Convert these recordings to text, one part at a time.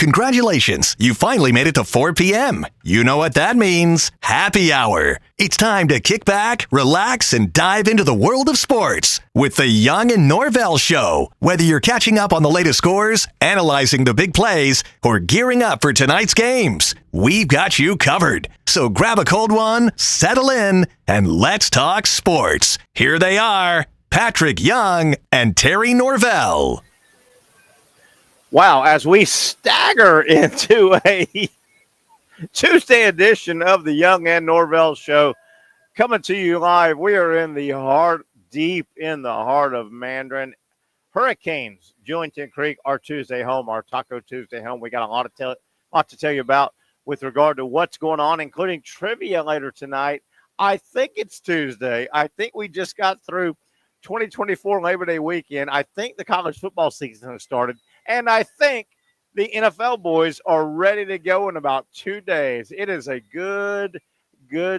Congratulations, you finally made it to 4 p.m. You know what that means. Happy hour. It's time to kick back, relax, and dive into the world of sports with the Young and Norvelle Show. Whether you're catching up on the latest scores, analyzing the big plays, or gearing up for tonight's games, we've got you covered. So grab a cold one, settle in, and let's talk sports. Here they are, Patric Young and Terry Norvelle. Wow, as we stagger into a Tuesday edition of the Young and Norvelle Show, coming to you live, we are in the heart, deep in the heart of Mandarin. Hurricanes, Jewington Creek, our Tuesday home, our Taco Tuesday home. We got a lot to tell you about with regard to what's going on, including trivia later tonight. I think it's Tuesday. I think we just got through 2024 Labor Day weekend. I think the college football season has started. And I think the NFL boys are ready to go in about 2 days. It is a good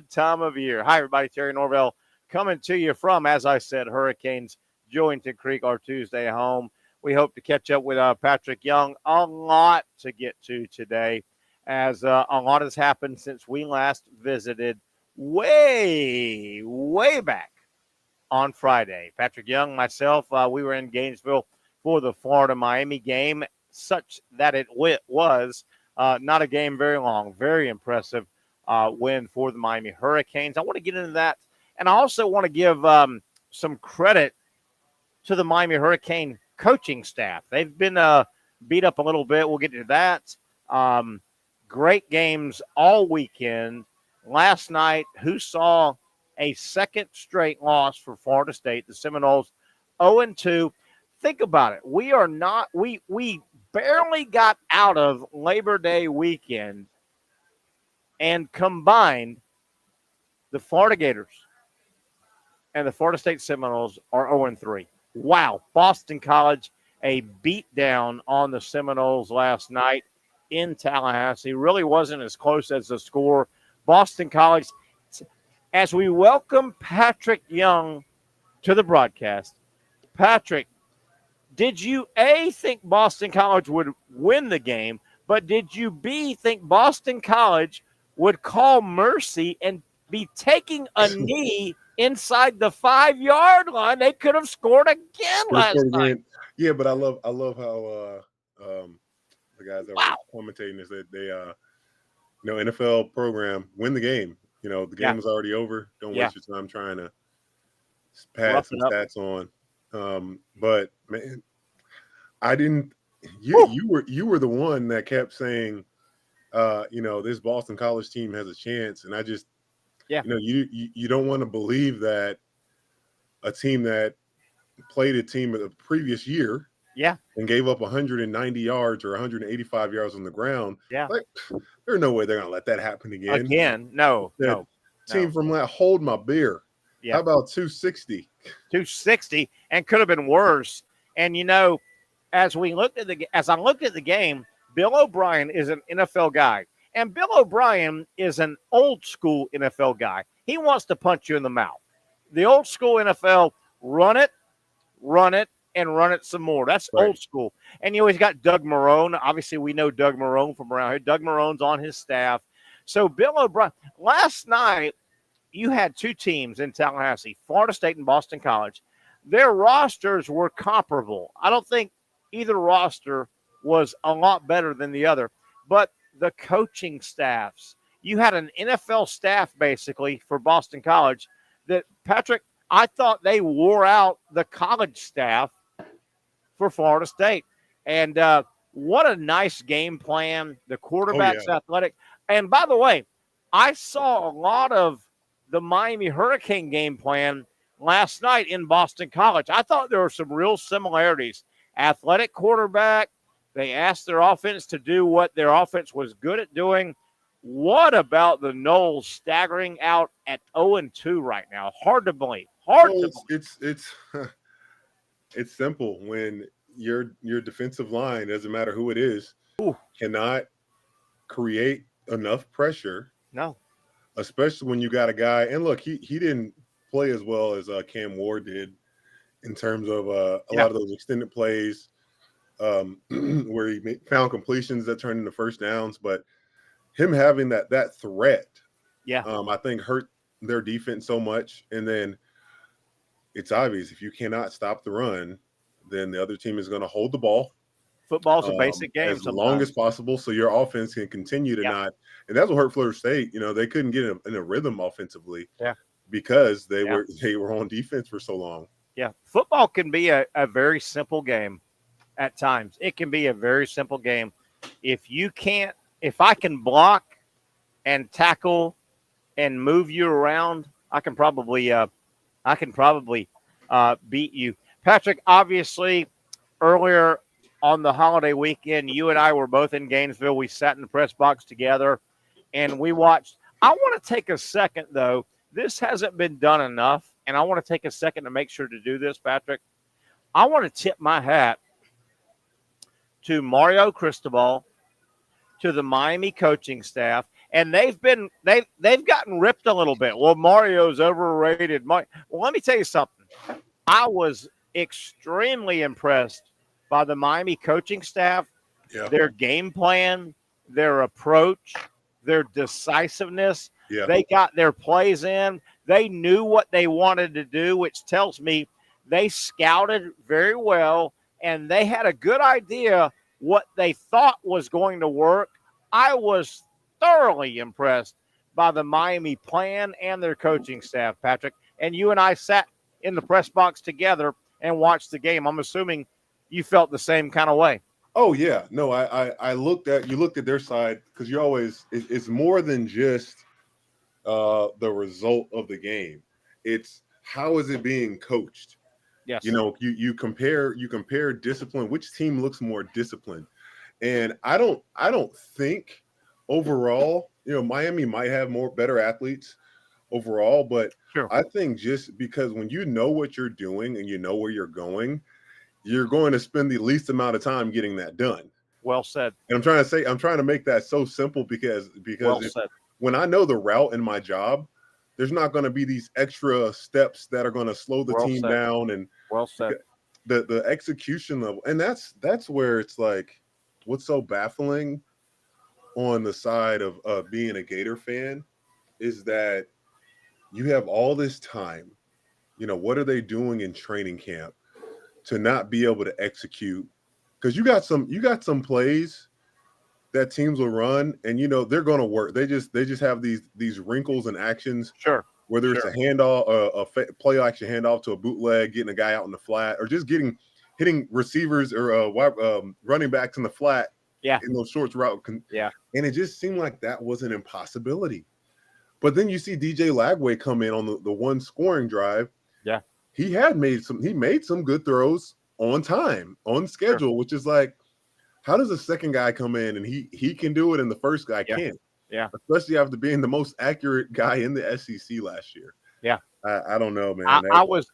time of year. Hi, everybody. Terry Norvelle coming to you from, as I said, Hurricanes, Jewington Creek, our Tuesday home. We hope to catch up with Patric Young. A lot to get to today, as a lot has happened since we last visited way back on Friday. Patric Young, myself, we were in Gainesville for the Florida-Miami game, such that it was not a game very long. Very impressive win for the Miami Hurricanes. I want to get into that, and I also want to give some credit to the Miami Hurricane coaching staff. They've been beat up a little bit. We'll get to that. Great games all weekend. Last night, who saw a second straight loss for Florida State? The Seminoles 0-2. Think about it. We barely got out of Labor Day weekend, and combined, the Florida Gators and the Florida State Seminoles are 0-3. Wow. Boston College, a beatdown on the Seminoles last night in Tallahassee. Really wasn't as close as the score. Boston College, as we welcome Patric Young to the broadcast. Patric, did you, A, think Boston College would win the game, but did you, B, think Boston College would call mercy and be taking a knee inside the 5-yard line? They could have scored again last night. Yeah, but I love how the guys that were commentating is that they NFL program, win the game. The game is already over. Don't waste your time trying to pad some stats on. But man, I didn't. You were the one that kept saying, this Boston College team has a chance, and I just, you don't want to believe that a team that played a team of the previous year, and gave up 190 yards or 185 yards on the ground, like, there's no way they're gonna let that happen again. No. Team from that, hold my beer. How about 260? 260, and could have been worse. And as I looked at the game, Bill O'Brien is an NFL guy, and Bill O'Brien is an old school NFL guy. He wants to punch you in the mouth. The old school NFL, run it, and run it some more. That's right. Old school. And he's got Doug Marrone. Obviously, we know Doug Marrone from around here. Doug Marrone's on his staff. So Bill O'Brien, last night, you had two teams in Tallahassee, Florida State and Boston College. Their rosters were comparable. I don't think either roster was a lot better than the other, but the coaching staffs, you had an NFL staff basically for Boston College that, Patric, I thought they wore out the college staff for Florida State. And what a nice game plan. The quarterback's athletic. And by the way, I saw a lot of the Miami Hurricane game plan last night in Boston College. I thought there were some real similarities. Athletic quarterback. They asked their offense to do what their offense was good at doing. What about the Noles staggering out at 0-2 right now? Hard to believe. It's simple when your defensive line, doesn't matter who it is, cannot create enough pressure. No. Especially when you got a guy, and look, he didn't play as well as Cam Ward did in terms of a lot of those extended plays. where he found completions that turned into first downs. But him having that threat, I think hurt their defense so much. And then it's obvious if you cannot stop the run, then the other team is going to hold the ball. Football's a basic game as long as possible, so your offense can continue to not. And that's what hurt Florida State. They couldn't get in a rhythm offensively, because they were on defense for so long. Yeah, football can be a very simple game at times. It can be a very simple game. If I can block and tackle and move you around, I can probably beat you. Patrick, obviously, earlier on the holiday weekend, you and I were both in Gainesville. We sat in the press box together, and we watched. I want to take a second, though. This hasn't been done enough, and I want to take a second to make sure to do this, Patrick. I want to tip my hat to Mario Cristobal, to the Miami coaching staff, and they've gotten ripped a little bit. Well, Mario's overrated. Well, let me tell you something. I was extremely impressed by the Miami coaching staff, their game plan, their approach, their decisiveness. Yeah. They got their plays in. They knew what they wanted to do, which tells me they scouted very well, and they had a good idea what they thought was going to work. I was thoroughly impressed by the Miami plan and their coaching staff, Patrick. And you and I sat in the press box together and watched the game. I'm assuming you felt the same kind of way. Oh yeah, no, I looked at their side, because you're always, it's more than just the result of the game. It's how is it being coached. Yes. You compare discipline. Which team looks more disciplined? And I don't think overall, Miami might have better athletes overall, but I think just because when you know what you're doing and you know where you're going to spend the least amount of time getting that done. Well said. And I'm trying to make that so simple because when I know the route in my job, there's not going to be these extra steps that are going to slow the team down. And the execution level. And that's where it's like, what's so baffling on the side of being a Gator fan is that you have all this time, what are they doing in training camp to not be able to execute? Because you got some plays that teams will run, and they're going to work. They just have these wrinkles and actions. Sure. Whether it's a handoff, a play action handoff to a bootleg, getting a guy out in the flat, or just hitting receivers or running backs in the flat. Yeah. In those short routes. Yeah. And it just seemed like that was an impossibility. But then you see DJ Lagway come in on the one scoring drive. Yeah. He made some good throws on time, on schedule, which is like, how does a second guy come in and he can do it and the first guy can't? Yeah. Especially after being the most accurate guy in the SEC last year. Yeah. I don't know, man. I was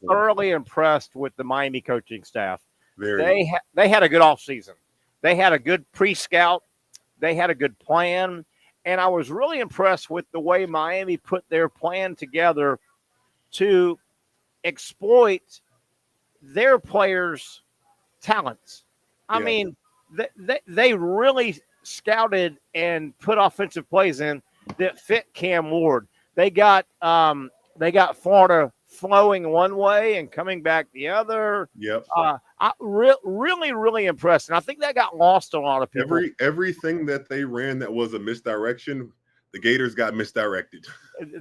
thoroughly impressed with the Miami coaching staff. They had a good offseason. They had a good pre-scout. They had a good plan. And I was really impressed with the way Miami put their plan together to exploit their players' talents. I mean, they really scouted and put offensive plays in that fit Cam Ward. They got Florida flowing one way and coming back the other. Yep. I really, really impressed. And I think that got lost on a lot of people. Everything that they ran that was a misdirection, the Gators got misdirected.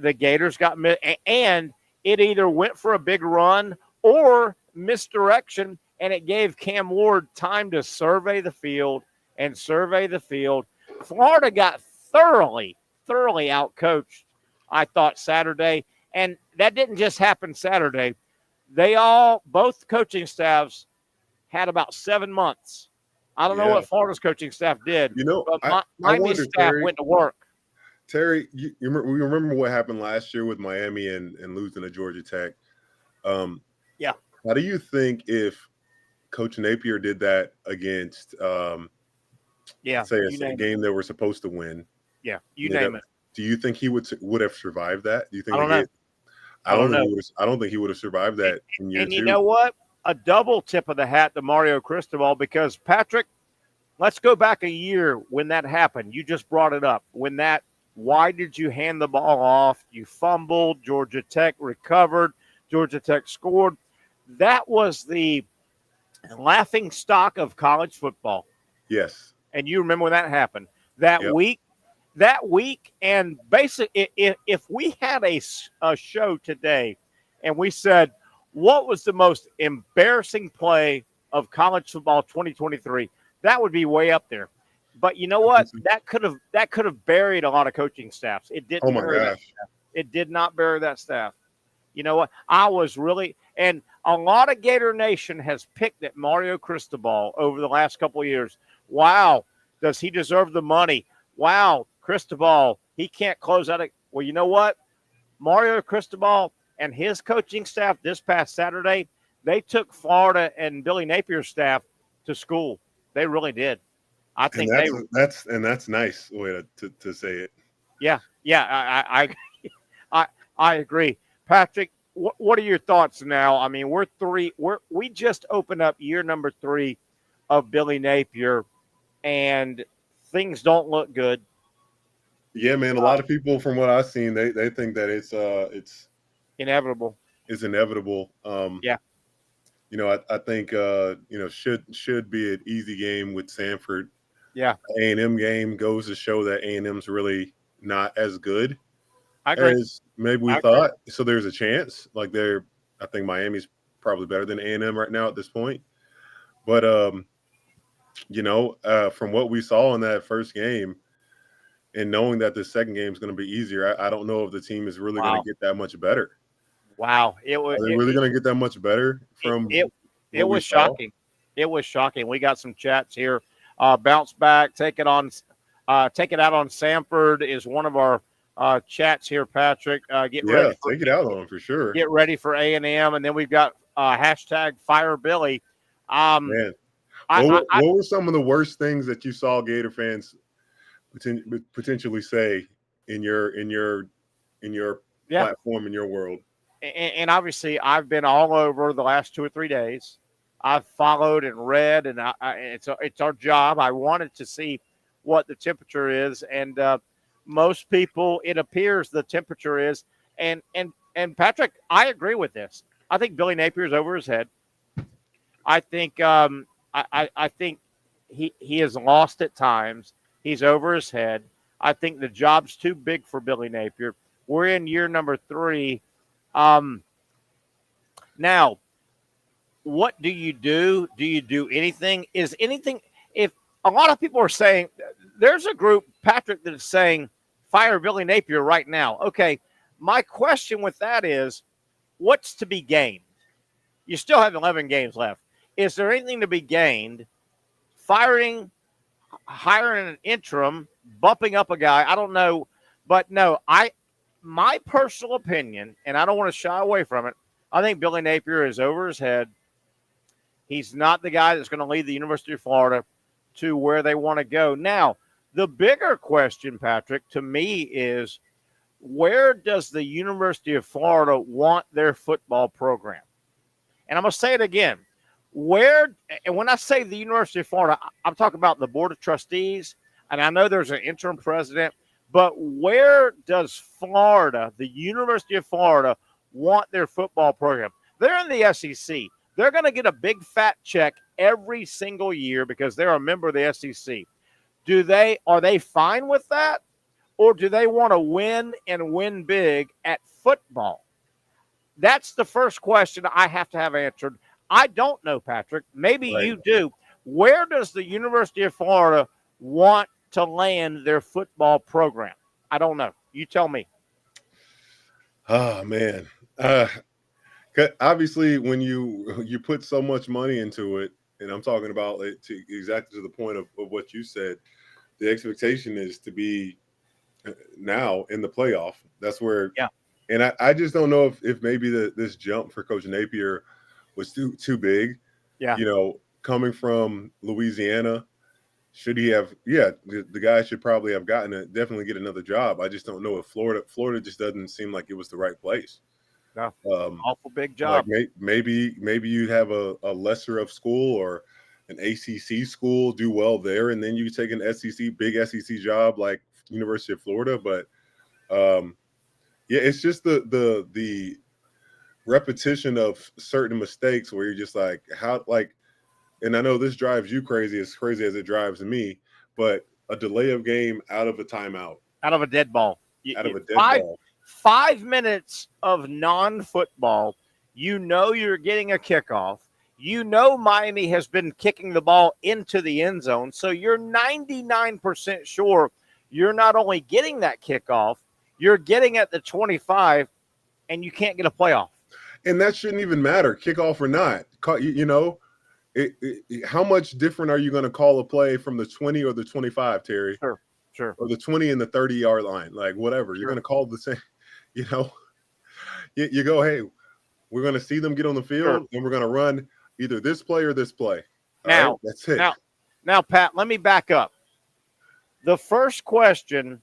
The Gators got and it either went for a big run or misdirection, and it gave Cam Ward time to survey the field. Florida got thoroughly outcoached, I thought, Saturday. And that didn't just happen Saturday. Both coaching staffs had about 7 months. I don't know what Florida's coaching staff did. But Miami's staff went to work. Terry, you remember what happened last year with Miami and losing to Georgia Tech? How do you think if Coach Napier did that against, say, a game they were supposed to win? Yeah, you name it. Do you think he would have survived that? Do you think? I don't know. I don't think he would have survived that in year two. And you know what? a double tip of the hat to Mario Cristobal because, Patrick, let's go back a year when that happened. You just brought it up. Why did you hand the ball off? You fumbled. Georgia Tech recovered. Georgia Tech scored. That was the laughing stock of college football. Yes. And you remember when that happened. That week, and basically, if we had a show today and we said, what was the most embarrassing play of college football 2023, that would be way up there. But you know what? That could have buried a lot of coaching staffs. It didn't. Oh my gosh! It did not bury that staff. You know what? I was really, and a lot of Gator Nation has picked at Mario Cristobal over the last couple of years. Wow, does he deserve the money? Wow, Cristobal, he can't close out. Well, you know what? Mario Cristobal and his coaching staff this past Saturday, they took Florida and Billy Napier's staff to school. They really did. I think that's nice way to say it. Yeah, I agree. Patrick, what are your thoughts now? I mean, we just opened up year number 3 of Billy Napier, and things don't look good. Yeah, man. A lot of people, from what I've seen, they think that it's inevitable. It's inevitable. Yeah. You know, I think should be an easy game with Sanford. Yeah. A&M game goes to show that A&M's really not as good as maybe we thought. So there's a chance. I think Miami's probably better than A&M right now at this point. But from what we saw in that first game, and knowing that the second game is going to be easier, I don't know if the team is really going to get that much better. Wow. Are they really going to get that much better from it was shocking. It was shocking. We got some chats here. Bounce back, take it out on Sanford is one of our chats here, Patrick. Get ready. Take it out on him for sure. Get ready for A&M, and then we've got hashtag Fire Billy. Man, what were some of the worst things that you saw Gator fans potentially say in your platform, in your world? And obviously, I've been all over the last 2 or 3 days. I've followed and read, and it's our job. I wanted to see what the temperature is, and most people, it appears the temperature is. And Patrick, I agree with this. I think Billy Napier is over his head. I think I think he has lost at times. He's over his head. I think the job's too big for Billy Napier. We're in year number 3. Now, what do you do? Do you do anything? If a lot of people are saying, there's a group, Patrick, that is saying, fire Billy Napier right now. Okay, my question with that is, what's to be gained? You still have 11 games left. Is there anything to be gained? Hiring an interim, bumping up a guy, I don't know. But no, my personal opinion, and I don't want to shy away from it, I think Billy Napier is over his head. He's not the guy that's going to lead the University of Florida to where they want to go. Now, the bigger question, Patrick, to me is, where does the University of Florida want their football program? And I'm going to say it again. And when I say the University of Florida, I'm talking about the Board of Trustees, and I know there's an interim president, but where does Florida, the University of Florida, want their football program? They're in the SEC. They're going to get a big fat check every single year because they're a member of the SEC. Are they fine with that? Or do they want to win and win big at football? That's the first question I have to have answered. I don't know, Patrick. Maybe you do. Where does the University of Florida want to land their football program? I don't know. You tell me. Oh, man. Obviously, when you put so much money into it, and I'm talking about it exactly to the point of what you said, the expectation is to be now in the playoff. That's where, and I just don't know if maybe this jump for Coach Napier was too big. Yeah, coming from Louisiana, should he have? Yeah, the guy should probably have definitely get another job. I just don't know if Florida just doesn't seem like it was the right place. No, Um, awful big job. like maybe you have a lesser of school or an ACC school, do well there, and then you take an big SEC job like University of Florida. But yeah, it's just the repetition of certain mistakes where you're just like, how, like, and I know this drives you crazy as it drives me, but a delay of game out of a timeout, Out of a dead ball. out of a dead ball. 5 minutes of non-football, you're getting a kickoff. Miami has been kicking the ball into the end zone, so you're 99% sure you're not only getting that kickoff, you're getting at the 25, and you can't get a playoff. And that shouldn't even matter, kickoff or not. How much different are you going to call a play from the 20 or the 25, Terry? Sure. Or the 20 and the 30-yard line, like whatever. Sure. You're going to call the same, you go, hey, we're going to see them get on the field, and we're going to run either this play or this play. Now, right? That's it. Now, Pat, let me back up. The first question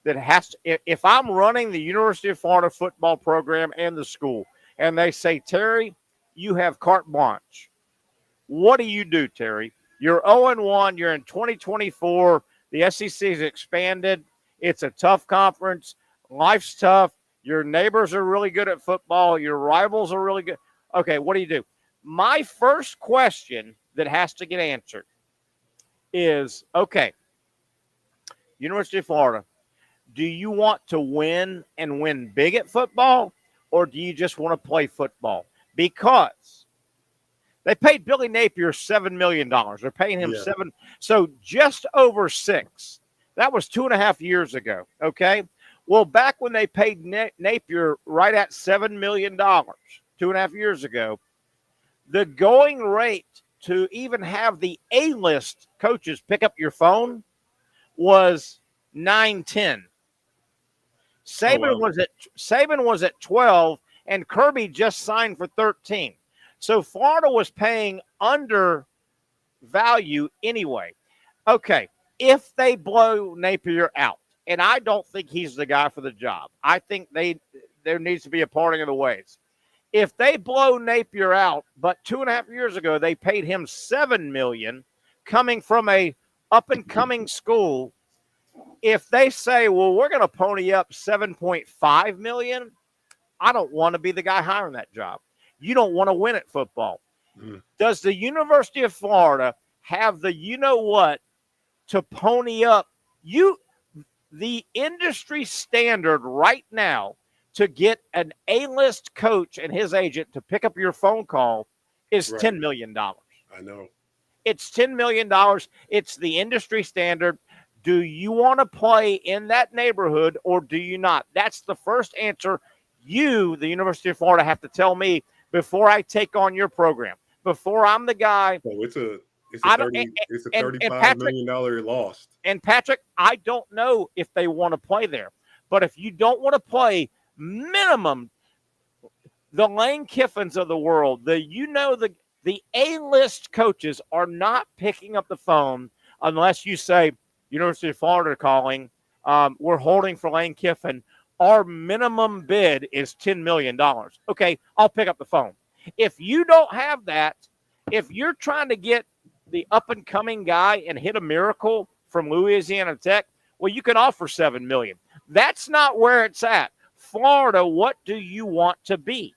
that has to, if I'm running the University of Florida football program and the school, and they say, Terry, you have carte blanche. What do you do, Terry? You're 0-1. You're in 2024. The SEC has expanded. It's a tough conference. Life's tough. Your neighbors are really good at football. Your rivals are really good. Okay, what do you do? My first question that has to get answered is, okay, University of Florida, do you want to win and win big at football, or do you just want to play football? Because they paid Billy Napier $7 million. They're paying him $7 million. So just over $6 million. That was 2.5 years ago, okay? Well, back when they paid Napier right at $7 million 2.5 years ago, the going rate to even have the A-list coaches pick up your phone was $9-10. Saban was at 12, and Kirby just signed for 13. So Florida was paying under value anyway. Okay, if they blow Napier out, and I don't think he's the guy for the job. I think there needs to be a parting of the ways. If they blow Napier out, but 2.5 years ago they paid him $7 million, coming from a up-and-coming school, if they say, well, we're going to pony up $7.5 million, I don't want to be the guy hiring that job. You don't want to win at football. Does the University of Florida have the you-know-what to pony up? The industry standard right now to get an A-list coach and his agent to pick up your phone call is $10 million. I know. It's $10 million. It's the industry standard. Do you want to play in that neighborhood or do you not? That's the first answer you, the University of Florida, have to tell me before I take on your program. Before I'm the guy. So it's a $35 million loss. And Patrick, I don't know if they want to play there. But if you don't want to play, minimum, the Lane Kiffins of the world, the A-list coaches are not picking up the phone unless you say, University of Florida calling, we're holding for Lane Kiffin. Our minimum bid is $10 million. Okay, I'll pick up the phone. If you don't have that, if you're trying to get the up-and-coming guy and hit a miracle from Louisiana Tech, well, you can offer $7 million. That's not where it's at. Florida, what do you want to be?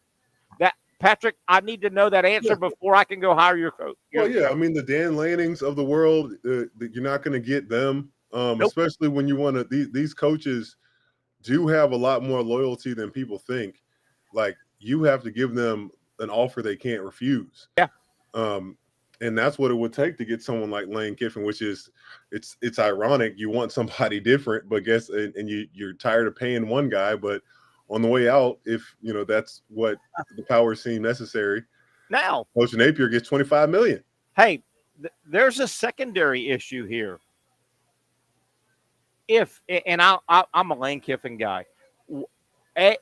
That, Patrick, I need to know that answer before I can go hire your coach. Well, yeah, I mean, the Dan Lannings of the world, you're not going to get them, nope. Especially when you want to – these coaches do have a lot more loyalty than people think. Like, you have to give them an offer they can't refuse. Yeah. And that's what it would take to get someone like Lane Kiffin, which is it's ironic. You want somebody different, but you're tired of paying one guy. But on the way out, if that's what the powers seem necessary. Now, Coach Napier gets $25 million. Hey, there's a secondary issue here. I'm a Lane Kiffin guy.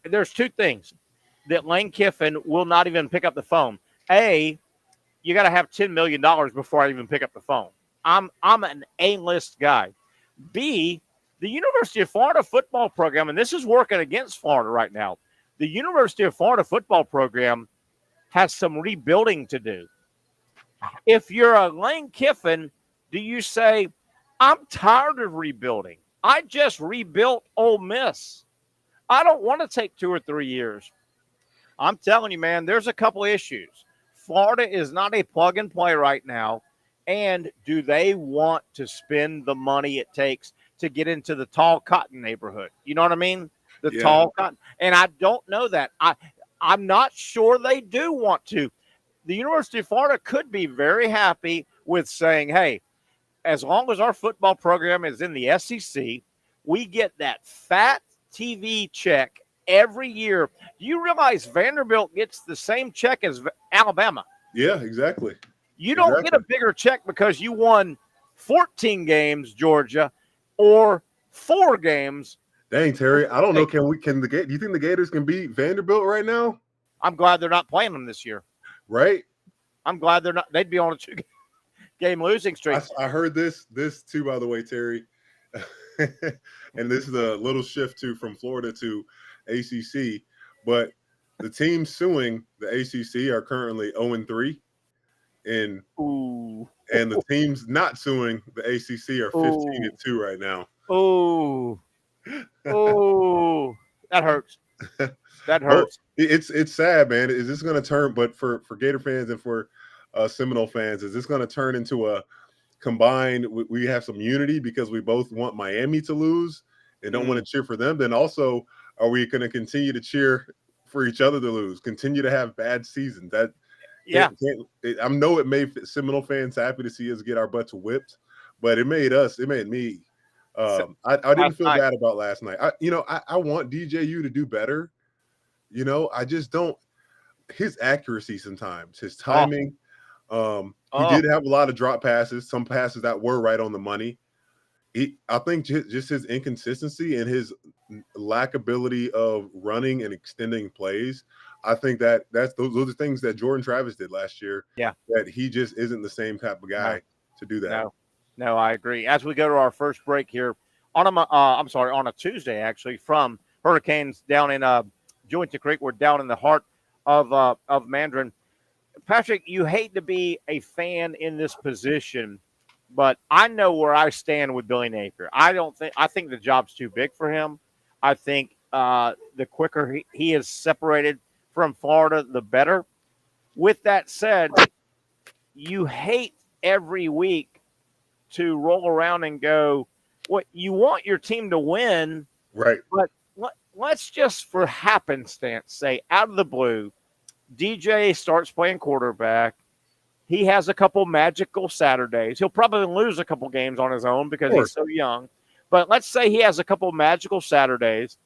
There's two things that Lane Kiffin will not even pick up the phone. A, you got to have $10 million before I even pick up the phone. I'm an A-list guy. B, the University of Florida football program, and this is working against Florida right now, The University of Florida football program has some rebuilding to do. If you're a Lane Kiffin, do you say, I'm tired of rebuilding? I just rebuilt Ole Miss. I don't want to take 2 or 3 years. I'm telling you, man, there's a couple issues. Florida is not a plug and play right now. And do they want to spend the money it takes to get into the tall cotton neighborhood? You know what I mean? The tall cotton. And I don't know that. I'm not sure they do want to. The University of Florida could be very happy with saying, hey, as long as our football program is in the SEC, we get that fat TV check every year. Do you realize Vanderbilt gets the same check as Alabama? Yeah, exactly. You don't get a bigger check because you won 14 games, Georgia, or 4 games. Dang, Terry, I don't know. Do you think the Gators can beat Vanderbilt right now? I'm glad they're not playing them this year. Right? I'm glad they're not. They'd be on a 2-game losing streak. I heard this too, by the way, Terry. And this is a little shift from Florida to ACC. But the teams suing the ACC are currently 0-3. And the teams not suing the ACC are 15-2 right now. Oh, that hurts. That hurts. It's sad, man. Is this going to turn? But for Gator fans and for Seminole fans, is this going to turn into a combined? We have some unity because we both want Miami to lose and don't want to cheer for them. Then also, are we going to continue to cheer for each other to lose? Continue to have bad seasons? I know it made Seminole fans happy to see us get our butts whipped, but it made me. I didn't feel bad about last night. I want DJU to do better. I just don't. His accuracy sometimes, his timing. He did have a lot of drop passes, some passes that were right on the money. I think just his inconsistency and his lack ability of running and extending plays. I think those are things that Jordan Travis did last year. Yeah, that he just isn't the same type of guy to do that. No, I agree. As we go to our first break here on a Tuesday, actually, from Hurricanes down in Jewington Creek. We're down in the heart of Mandarin. Patrick, you hate to be a fan in this position, but I know where I stand with Billy Napier. I think the job's too big for him. I think the quicker he is separated from Florida, the better. With that said, you hate every week to roll around and go, what you want your team to win, right? But let's just, for happenstance, say out of the blue, DJ starts playing quarterback. He has a couple magical Saturdays. He'll probably lose a couple games on his own because he's so young. But let's say he has a couple magical Saturdays.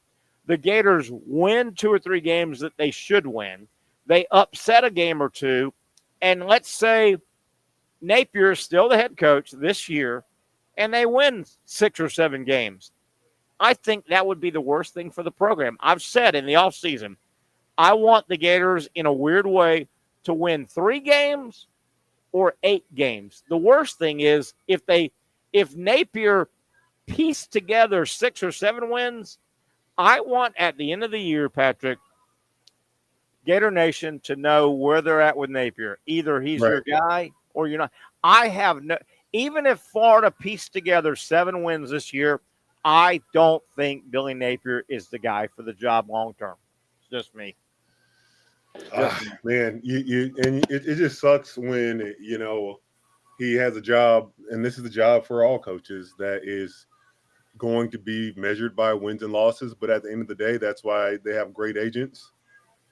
The Gators win 2 or 3 games that they should win. They upset a game or two. And let's say Napier is still the head coach this year, and they win 6 or 7 games. I think that would be the worst thing for the program. I've said in the offseason, I want the Gators, in a weird way, to win 3 games or 8 games. The worst thing is if Napier pieced together 6 or 7 wins, I want at the end of the year, Patrick, Gator Nation to know where they're at with Napier. Either he's your guy or you're not. Even if Florida pieced together 7 wins this year, I don't think Billy Napier is the guy for the job long term. It's just me. Man, it just sucks when he has a job, and this is the job for all coaches that is going to be measured by wins and losses. But at the end of the day, that's why they have great agents,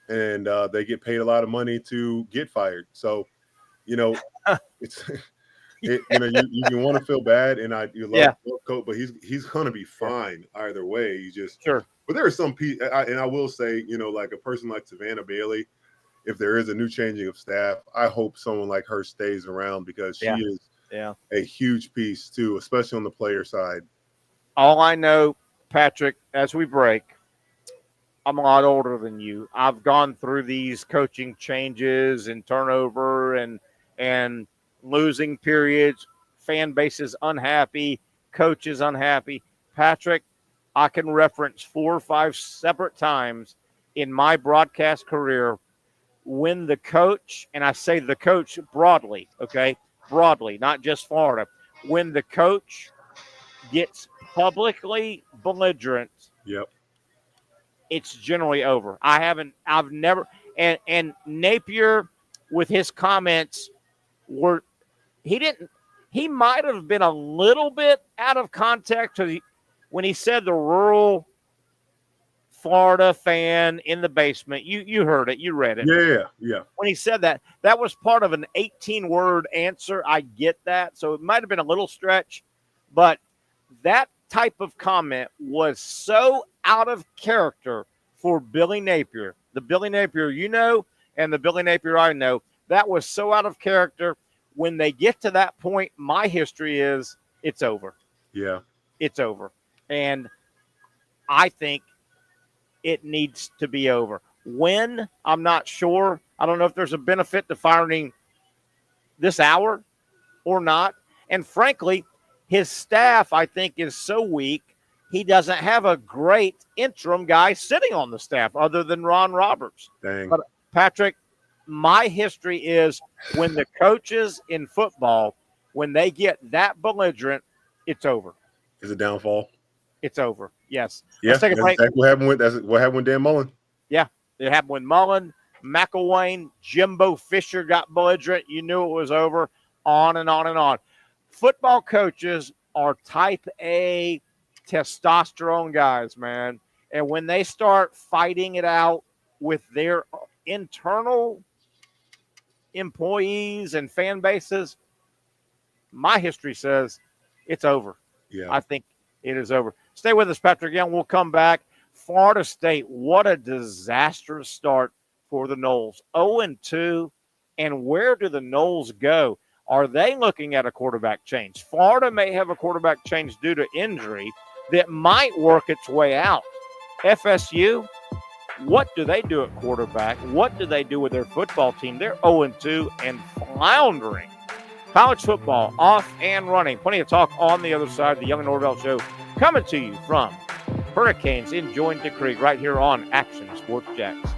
and they get paid a lot of money to get fired. So, it's you want to feel bad, and you love Coach, but he's going to be fine either way. Sure. But there are some people, and I will say, like a person like Savannah Bailey, if there is a new changing of staff, I hope someone like her stays around because she is a huge piece too, especially on the player side. All I know, Patrick, as we break, I'm a lot older than you. I've gone through these coaching changes and turnover and losing periods, fan bases unhappy, coaches unhappy. Patrick, I can reference 4 or 5 separate times in my broadcast career when the coach, and I say the coach broadly, okay, broadly, not just Florida, when the coach gets publicly belligerent, Yep. it's generally over. I've never, and Napier with his comments he might have been a little bit out of context when he said the rural Florida fan in the basement. You heard it, you read it. Yeah. When he said that was part of an 18-word answer. I get that. So it might have been a little stretch, but that type of comment was so out of character for Billy Napier. The Billy Napier you know and the Billy Napier I know, that was so out of character. When they get to that point, my history is it's over. Yeah. It's over. And I think it needs to be over. When? I'm not sure. I don't know if there's a benefit to firing this hour or not. And frankly, his staff, I think, is so weak, he doesn't have a great interim guy sitting on the staff other than Ron Roberts. Dang. But, Patrick, my history is when the coaches in football, when they get that belligerent, it's over. Is it downfall? It's over. Yes. Yeah, Let's take a break. That's what happened with Dan Mullen. Yeah, it happened with Mullen, McElwain, Jimbo Fisher got belligerent. You knew it was over. On and on and on. Football coaches are type A testosterone guys, man. And when they start fighting it out with their internal employees and fan bases, my history says it's over. Yeah. I think it is over. Stay with us, Patrick Young. We'll come back. Florida State, what a disastrous start for the Noles. 0-2, and where do the Noles go? Are they looking at a quarterback change? Florida may have a quarterback change due to injury that might work its way out. FSU, what do they do at quarterback? What do they do with their football team? They're 0-2 and floundering. College football off and running. Plenty of talk on the other side. The Young Norvelle Show coming to you from Hurricanes in Jointed Creek right here on Action Sports Jacks.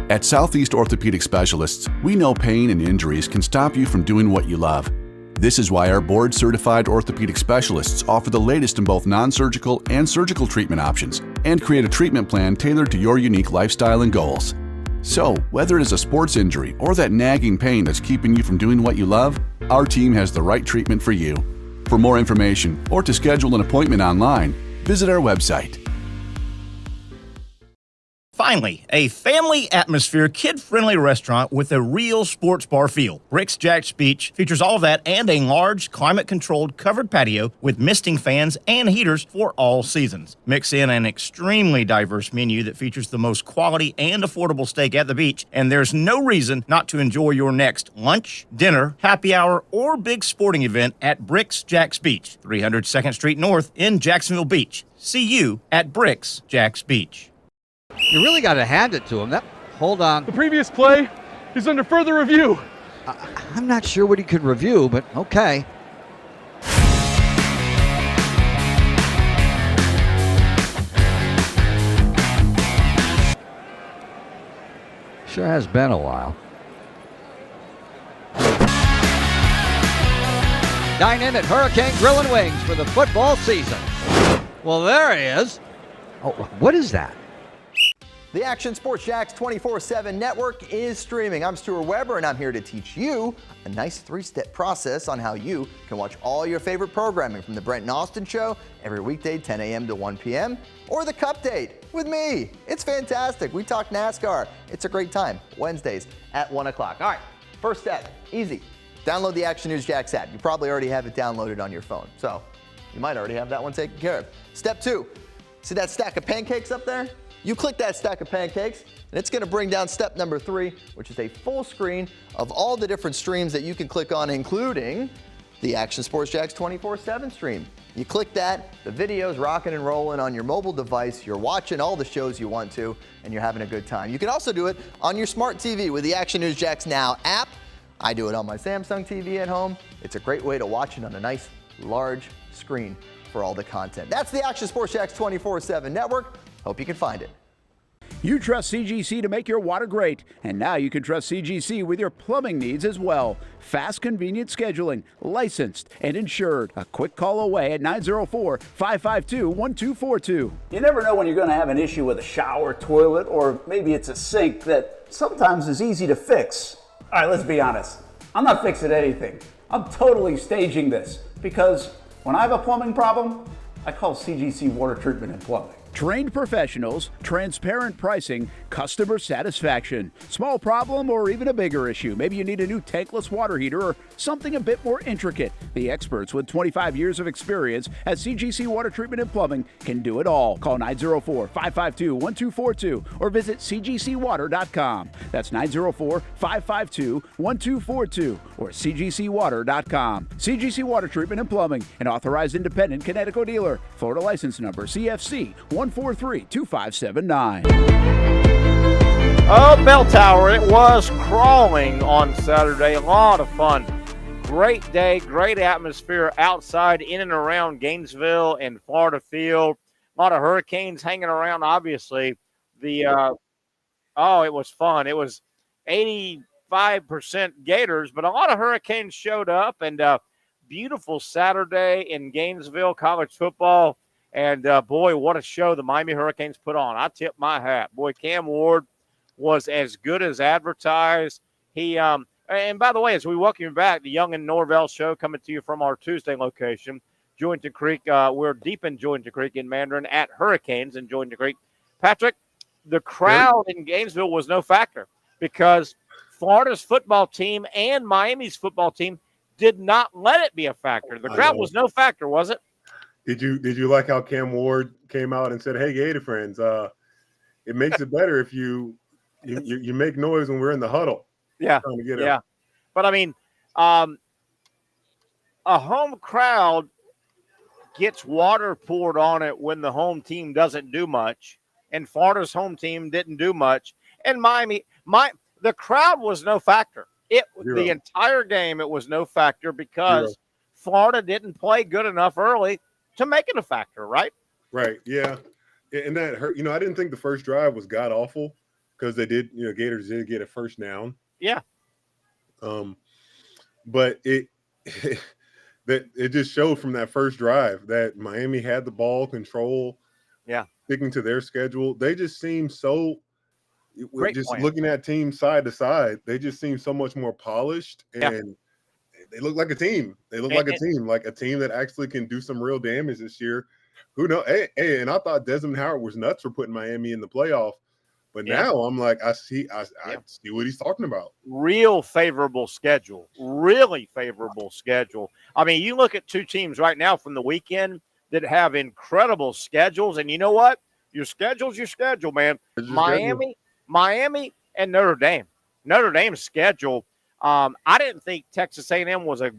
At Southeast Orthopedic Specialists, we know pain and injuries can stop you from doing what you love. This is why our board-certified orthopedic specialists offer the latest in both non-surgical and surgical treatment options and create a treatment plan tailored to your unique lifestyle and goals. So, whether it is a sports injury or that nagging pain that's keeping you from doing what you love, our team has the right treatment for you. For more information or to schedule an appointment online, visit our website. Finally, a family atmosphere, kid-friendly restaurant with a real sports bar feel. Bricks Jack's Beach features all that and a large, climate-controlled covered patio with misting fans and heaters for all seasons. Mix in an extremely diverse menu that features the most quality and affordable steak at the beach, and there's no reason not to enjoy your next lunch, dinner, happy hour, or big sporting event at Bricks Jack's Beach, 300 2nd Street North in Jacksonville Beach. See you at Bricks Jack's Beach. You really got to hand it to him. Hold on. The previous play is under further review. I'm not sure what he could review, but okay. Sure has been a while. Dine in at Hurricane Grill and Wings for the football season. Well, there he is. Oh, what is that? The Action Sports Jax 24/7 network is streaming. I'm Stuart Weber, and I'm here to teach you a nice 3-step process on how you can watch all your favorite programming from the Brent and Austin Show every weekday 10 a.m. to 1 p.m. or the Cup Date with me. It's fantastic. We talk NASCAR. It's a great time. Wednesdays at 1 o'clock. All right, first step, easy. Download the Action News Jax app. You probably already have it downloaded on your phone, so you might already have that one taken care of. Step 2, see that stack of pancakes up there? You click that stack of pancakes, and it's going to bring down step number 3, which is a full screen of all the different streams that you can click on, including the Action Sports Jax 24/7 stream. You click that, the video's rocking and rolling on your mobile device. You're watching all the shows you want to, and you're having a good time. You can also do it on your smart TV with the Action News Jax Now app. I do it on my Samsung TV at home. It's a great way to watch it on a nice, large screen for all the content. That's the Action Sports Jax 24/7 network. Hope you can find it. You trust CGC to make your water great, and now you can trust CGC with your plumbing needs as well. Fast, convenient scheduling, licensed and insured. A quick call away at 904-552-1242. You never know when you're going to have an issue with a shower, toilet, or maybe it's a sink that sometimes is easy to fix. All right, let's be honest. I'm not fixing anything. I'm totally staging this because when I have a plumbing problem, I call CGC Water Treatment and Plumbing. Trained professionals, transparent pricing, customer satisfaction. Small problem or even a bigger issue. Maybe you need a new tankless water heater or something a bit more intricate. The experts with 25 years of experience at CGC Water Treatment and Plumbing can do it all. Call 904-552-1242 or visit cgcwater.com. That's 904-552-1242 or cgcwater.com. CGC Water Treatment and Plumbing, an authorized independent Connecticut dealer. Florida license number CFC 143-2579. Oh, Bell Tower, it was crawling on Saturday. A lot of fun. Great day, great atmosphere outside, in and around Gainesville and Florida Field. A lot of Hurricanes hanging around, obviously. It was fun. It was 85% Gators, but a lot of Hurricanes showed up, and beautiful Saturday in Gainesville college football. And, boy, what a show the Miami Hurricanes put on. I tip my hat. Boy, Cam Ward was as good as advertised. And by the way, as we welcome you back, the Young and Norvelle Show coming to you from our Tuesday location, Jointon Creek. We're deep in Jointon Creek in Mandarin at Hurricanes in Jointon Creek. Patrick, the crowd in Gainesville was no factor because Florida's football team and Miami's football team did not let it be a factor. The crowd was no factor, was it? Did you like how Cam Ward came out and said, "Hey, Gator friends, it makes it better if you make noise when we're in the huddle." Yeah, yeah. But I mean, a home crowd gets water poured on it when the home team doesn't do much, and Florida's home team didn't do much, and Miami, the crowd was no factor. The entire game, it was no factor because Florida didn't play good enough early to make it a factor, right? Right, yeah. And that hurt. I didn't think the first drive was god-awful because they did, Gators did get a first down. Yeah. But it just showed from that first drive that Miami had the ball control. Yeah. Sticking to their schedule. They just seem so Great just point. looking at teams side to side, they just seem so much more polished and they look like a team. They look like a team that actually can do some real damage this year. Who knows? Hey, and I thought Desmond Howard was nuts for putting Miami in the playoff. But now I'm like, I see what he's talking about. Real favorable schedule. Really favorable schedule. I mean, you look at two teams right now from the weekend that have incredible schedules. And you know what? Your schedule's your schedule, man. Miami and Notre Dame. Notre Dame's schedule. I didn't think Texas A&M was a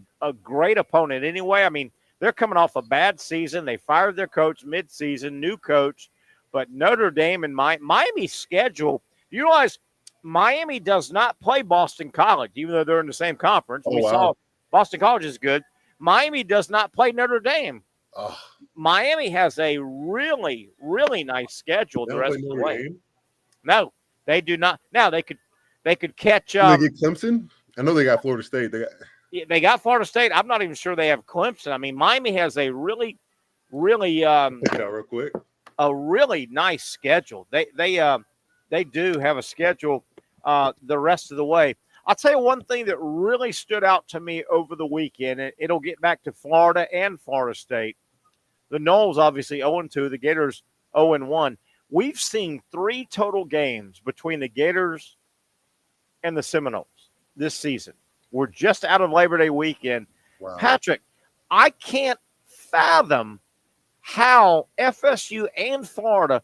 great opponent anyway. I mean, they're coming off a bad season. They fired their coach midseason, new coach. But Notre Dame and Miami's schedule, you realize Miami does not play Boston College, even though they're in the same conference. We saw Boston College is good. Miami does not play Notre Dame. Miami has a really, really nice schedule the rest of the way. No, they do not. Now they could catch up. They get Clemson? I know they got Florida State. They got Florida State. I'm not even sure they have Clemson. I mean, Miami has a really, really check it out real quick. A really nice schedule. They they do have a schedule the rest of the way. I'll tell you one thing that really stood out to me over the weekend, and it'll get back to Florida and Florida State. The Noles obviously 0-2, the Gators 0-1. We've seen 3 total games between the Gators and the Seminoles this season. We're just out of Labor Day weekend. Wow. Patric, I can't fathom how FSU and Florida,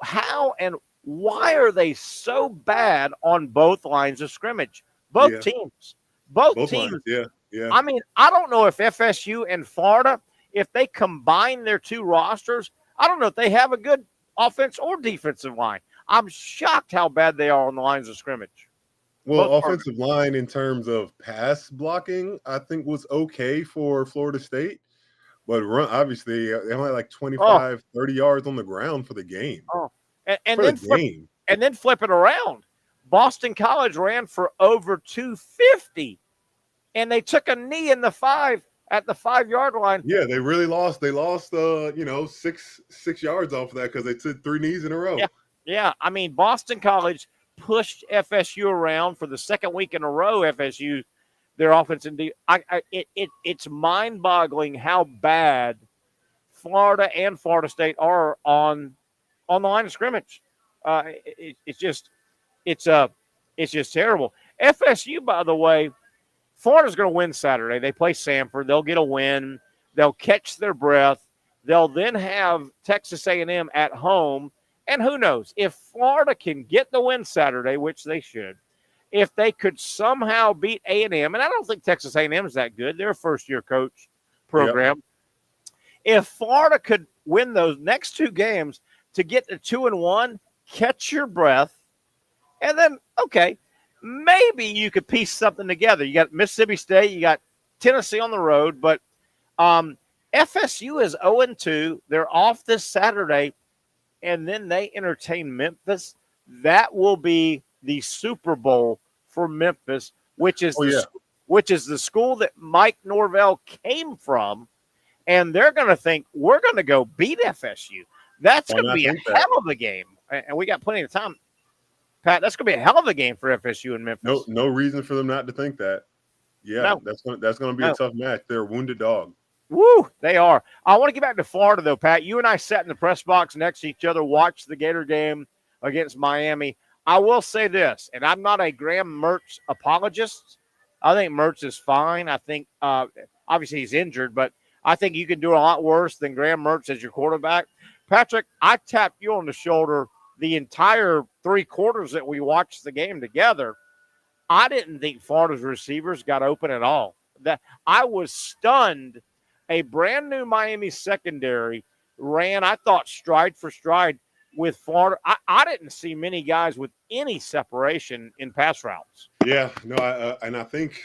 how and why are they so bad on both lines of scrimmage? Both teams. Both teams. Lines. Yeah. I mean, I don't know if FSU and Florida, if they combine their 2 rosters, I don't know if they have a good offense or defensive line. I'm shocked how bad they are on the lines of scrimmage. Well, offensive line in terms of pass blocking, I think was okay for Florida State. But run, obviously, they only had like 25, 30 yards on the ground for the game. And then flip it around. Boston College ran for over 250, and they took a knee in the 5 at the 5-yard line. Yeah, they really lost. They lost, 6 yards off of that because they took 3 knees in a row. Yeah. I mean, Boston College pushed FSU around for the second week in a row. FSU, their offense and it's mind-boggling how bad Florida and Florida State are on the line of scrimmage. It's just terrible. FSU, by the way, Florida's going to win Saturday. They play Samford. They'll get a win. They'll catch their breath. They'll then have Texas A&M at home. And who knows, if Florida can get the win Saturday, which they should, if they could somehow beat A&M, and I don't think Texas A&M is that good. They're a first-year coach program. Yep. If Florida could win those next 2 games to get to 2-1, catch your breath, and then, okay, maybe you could piece something together. You got Mississippi State, you got Tennessee on the road, but FSU is 0-2. They're off this Saturday, and then they entertain Memphis. That will be the Super Bowl for Memphis, which is the school that Mike Norvelle came from, and they're going to think we're going to go beat FSU. That's going to be a hell of a game, and we got plenty of time. Pat, that's going to be a hell of a game for FSU and Memphis. No reason for them not to think that. Yeah, that's going to be a tough match. They're a wounded dog. Woo, they are. I want to get back to Florida, though, Pat. You and I sat in the press box next to each other, watched the Gator game against Miami. I will say this, and I'm not a Graham Mertz apologist. I think Mertz is fine. I think, obviously, he's injured, but I think you can do a lot worse than Graham Mertz as your quarterback. Patrick, I tapped you on the shoulder the entire 3 quarters that we watched the game together. I didn't think Florida's receivers got open at all. That I was stunned. A brand new Miami secondary ran, I thought, stride for stride with Florida. I didn't see many guys with any separation in pass routes. Yeah, no, and I think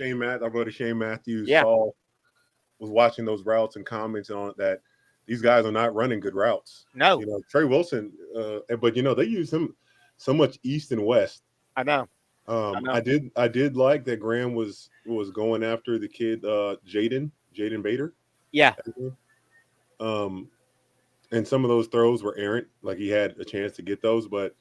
our buddy Shane Matthews was watching those routes and commenting on it that these guys are not running good routes. No. Trey Wilson, but they use him so much east and west. I know. I did like that Graham was going after the kid Jaden Bader. Yeah. And some of those throws were errant, like he had a chance to get those. But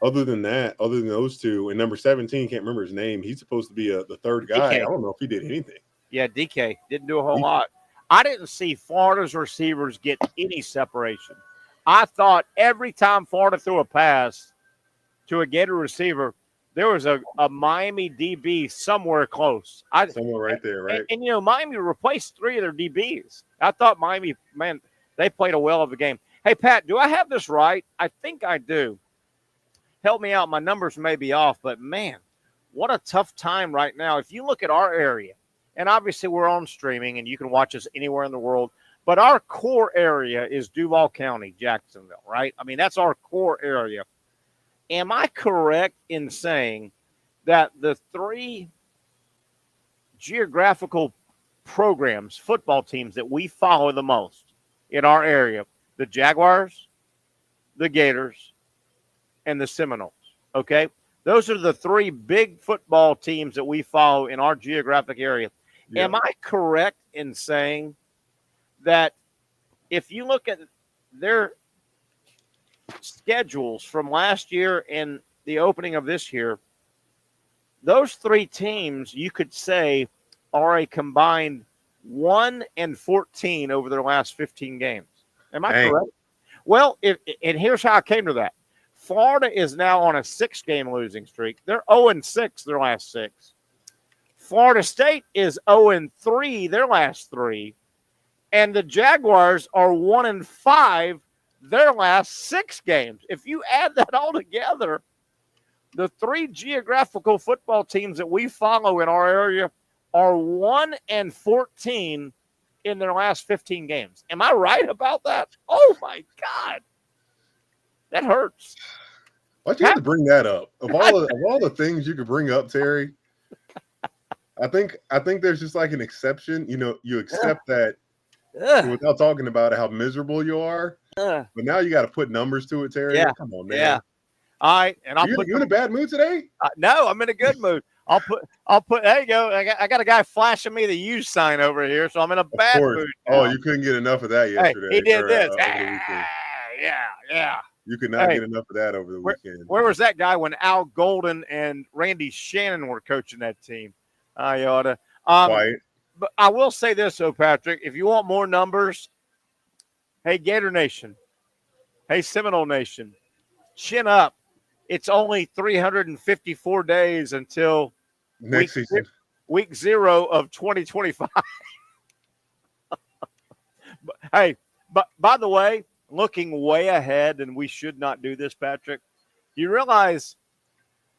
other than those 2, and number 17, can't remember his name. He's supposed to be the third guy. DK. I don't know if he did anything. Yeah, DK didn't do a whole lot. I didn't see Florida's receivers get any separation. I thought every time Florida threw a pass to a Gator receiver, there was a Miami DB somewhere close. Somewhere right there, right? And Miami replaced 3 of their DBs. I thought Miami, man, they played a well of a game. Hey, Pat, do I have this right? I think I do. Help me out. My numbers may be off, but, man, what a tough time right now. If you look at our area, and obviously we're on streaming and you can watch us anywhere in the world, but our core area is Duval County, Jacksonville, right? I mean, that's our core area. Am I correct in saying that the 3 geographical programs, football teams that we follow the most in our area, the Jaguars, the Gators, and the Seminoles, okay? Those are the 3 big football teams that we follow in our geographic area. Yeah. Am I correct in saying that if you look at their schedules from last year and the opening of this year, those three teams, you could say, are a combined 1-14 over their last 15 games. Am I correct? Well, and here's how I came to that. Florida is now on a 6-game losing streak. They're 0-6 their last 6. Florida State is 0-3 their last 3. And the Jaguars are 1-5 their last 6 games. If you add that all together, the 3 geographical football teams that we follow in our area are 1-14 in their last 15 games. Am I right about that? Oh, my God. That hurts. Why'd you have to bring that up? Of all the things you could bring up, Terry, I think there's just like an exception. You know, you accept that without talking about how miserable you are. But now you got to put numbers to it, Terry. Yeah. Come on, man. Yeah. All right, and You in a bad mood today? No, I'm in a good mood. I'll put. There you go. I got a guy flashing me the use sign over here, so I'm in a bad mood. Now. Oh, you couldn't get enough of that yesterday. Hey, he did this. Over the weekend. Yeah. You could not get enough of that over the weekend. Where was that guy when Al Golden and Randy Shannon were coaching that team? You ought to. Quiet. But I will say this, though, Patrick. If you want more numbers, hey, Gator Nation. Hey, Seminole Nation. Chin up. It's only 354 days until next season. Week 0 of 2025. But by the way, looking way ahead, and we should not do this, Patrick, you realize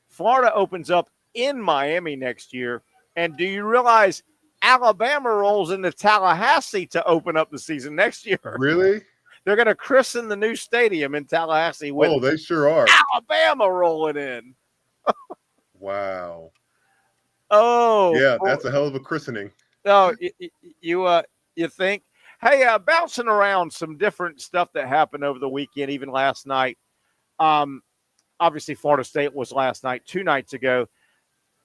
Florida opens up in Miami next year, and do you realize Alabama rolls into Tallahassee to open up the season next year? Really? They're going to christen the new stadium in Tallahassee with they sure are. Alabama rolling in. Wow. Oh. Yeah, that's a hell of a christening. No, you think? Hey, bouncing around some different stuff that happened over the weekend, even last night. Obviously, Florida State was last night, 2 nights ago.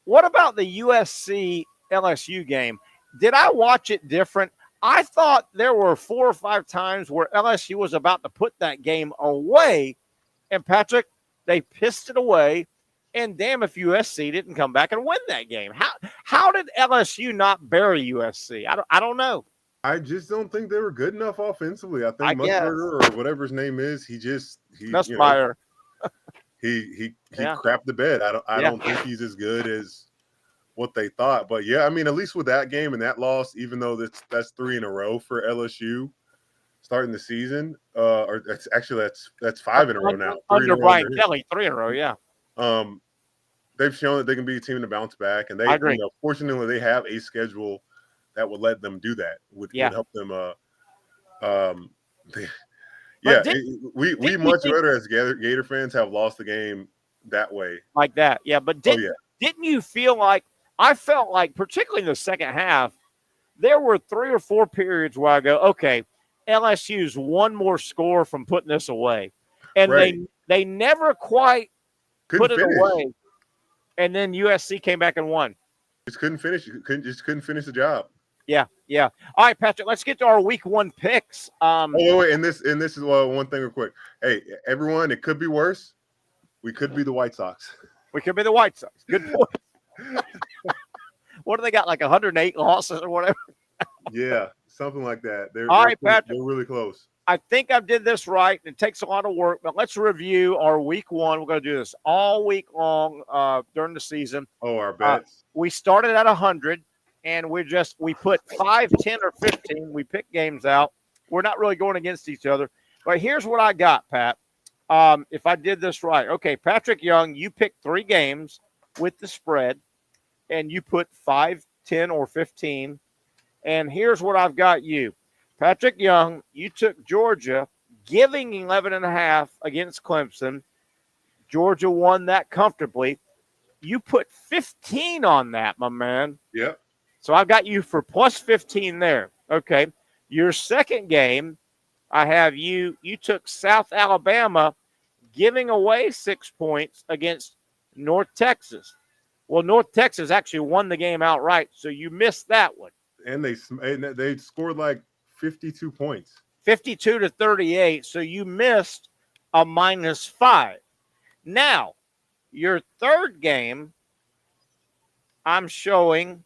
What about the USC LSU game? Did I watch it different? I thought there were 4 or 5 times where LSU was about to put that game away, and Patrick, they pissed it away. And damn if USC didn't come back and win that game. How did LSU not bury USC? I don't know. I just don't think they were good enough offensively. I think Musburger or whatever his name is, he Nussmeier. He crapped the bed. I don't think he's as good as what they thought. But yeah, I mean, at least with that game and that loss, even though that's 3 in a row for LSU starting the season, or that's 5 in a row now. Under Brian Kelly, 3 in a row, yeah. They've shown that they can be a team to bounce back, and I agree. Fortunately, they have a schedule that would let them do that. Would help them. We much better as Gator fans have lost the game that way, like that. Yeah, but didn't you feel like? I felt like, particularly in the second half, there were 3 or 4 periods where I go, okay, LSU's one more score from putting this away, and they never quite put it away. And then USC came back and won. Just couldn't finish. Couldn't finish the job. Yeah. All right, Patrick. Let's get to our Week 1 picks. Wait, and this is one thing real quick. Hey, everyone, it could be worse. We could be the White Sox. We could be the White Sox. Good point. What do they got? Like 108 losses or whatever. Yeah, something like that. They're Patrick. They're really close. I think I did this right. It takes a lot of work, but let's review our Week 1. We're going to do this all week long during the season. Oh, our bets. We started at 100, and we put 5, 10, or 15. We pick games out. We're not really going against each other. But here's what I got, Pat. If I did this right. Okay, Patrick Young, you picked 3 games with the spread, and you put 5, 10, or 15. And here's what I've got you. Patrick Young, you took Georgia, giving 11.5 against Clemson. Georgia won that comfortably. You put 15 on that, my man. Yep. So I've got you for plus 15 there. Okay. Your second game, I have you took South Alabama, giving away 6 points against North Texas. Well, North Texas actually won the game outright, so you missed that one. And they scored like 52 points. 52-38. So you missed a -5. Now, your third game, I'm showing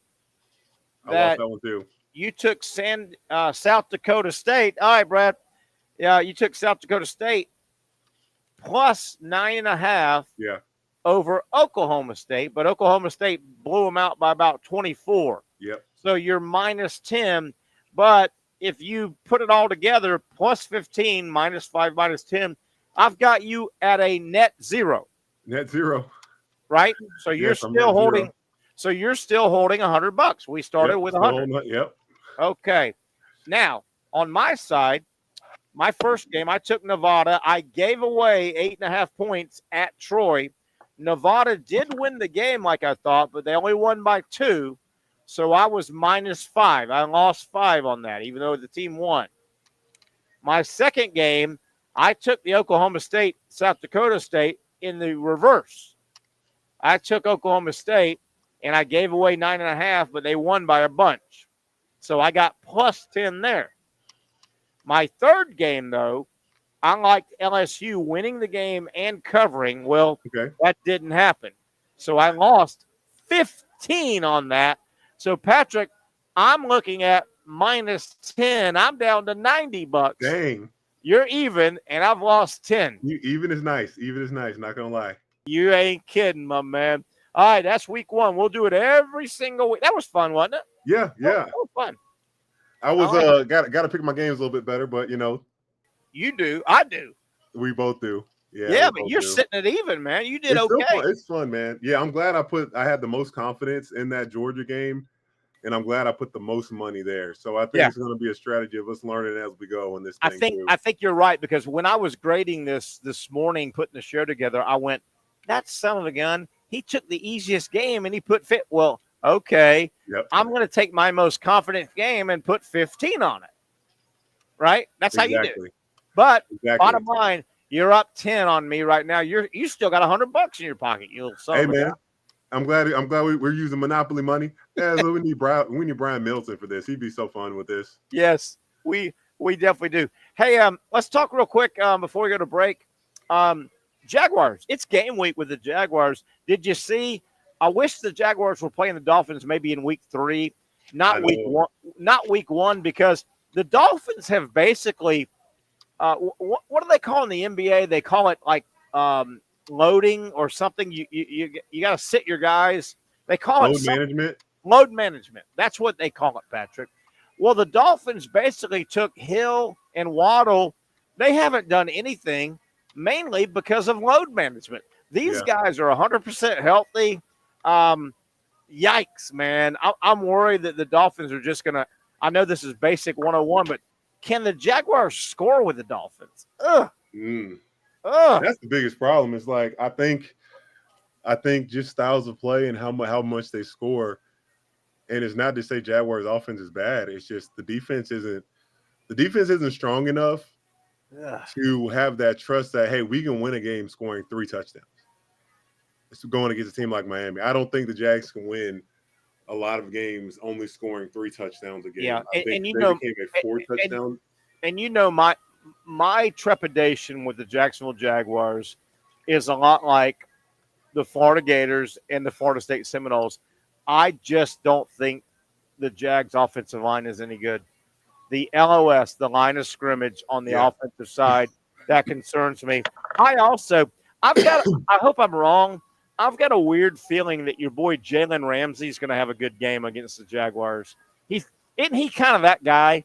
I that lost that one too. you took South Dakota State. All right, Brad. Yeah, you took South Dakota State plus 9.5 Yeah. over Oklahoma State, but Oklahoma State blew them out by about 24. Yep. So you're -10. But if you put it all together, plus 15, -5, -10, I've got you at a net 0. Net 0. Right? So you're Yes, I'm still net 0. holding. So you're still holding $100. We started with 100. Yep. Okay. Now, on my side, my first game, I took Nevada. I gave away 8.5 points at Troy. Nevada did win the game like I thought, but they only won by 2. So I was -5. I lost 5 on that, even though the team won. My second game, I took the Oklahoma State, South Dakota State in the reverse. I took Oklahoma State, and I gave away 9.5, but they won by a bunch. So I got plus 10 there. My third game, though, I liked LSU winning the game and covering. Well, that didn't happen. So I lost 15 on that. So, Patrick, I'm looking at -10. I'm down to $90. Dang. You're even, and I've lost 10. Even is nice. Even is nice. Not going to lie. You ain't kidding, my man. All right, that's week 1. We'll do it every single week. That was fun, wasn't it? Yeah, yeah. That was fun. I was got to pick my games a little bit better, but you do. I do. We both do. Yeah, but you're sitting at even, man. You did okay. It's fun, man. Yeah, I'm glad I had the most confidence in that Georgia game, and I'm glad I put the most money there. So I think it's going to be a strategy of us learning as we go in this thing. I think you're right, because when I was grading this morning, putting the show together, I went, that son of a gun, he took the easiest game and he put fit. Well, okay, I'm going to take my most confident game and put 15 on it. Right? That's how you do it. But bottom line, you're up 10 on me right now. You still got $100 in your pocket. You little son of a man. I'm glad we're using Monopoly money. Yeah, so we need Brian Milton for this. He'd be so fun with this. Yes, we definitely do. Hey, let's talk real quick before we go to break. Jaguars. It's game week with the Jaguars. Did you see? I wish the Jaguars were playing the Dolphins maybe in week 3, not week 1. Not week 1, because the Dolphins have basically. What do they call in the NBA? They call it like loading or something. You got to sit your guys. They call it load management. That's what they call it, Patrick. Well, the Dolphins basically took Hill and Waddle. They haven't done anything, mainly because of load management. These guys are 100% healthy. Yikes, man. I'm worried that the Dolphins are just going to – I know this is basic 101, but can the Jaguars score with the Dolphins? Ugh. That's the biggest problem. It's like I think just styles of play and how much they score. And it's not to say Jaguars offense is bad. It's just the defense isn't strong enough to have that trust that, hey, we can win a game scoring 3 touchdowns. It's going against a team like Miami. I don't think the Jags can win a lot of games only scoring 3 touchdowns a game. Yeah, and you know, became a 4 touchdown. And you know, my trepidation with the Jacksonville Jaguars is a lot like the Florida Gators and the Florida State Seminoles. I just don't think the Jags offensive line is any good. The LOS, the line of scrimmage on the offensive side, that concerns me. I hope I'm wrong. I've got a weird feeling that your boy Jalen Ramsey is going to have a good game against the Jaguars. Isn't he kind of that guy?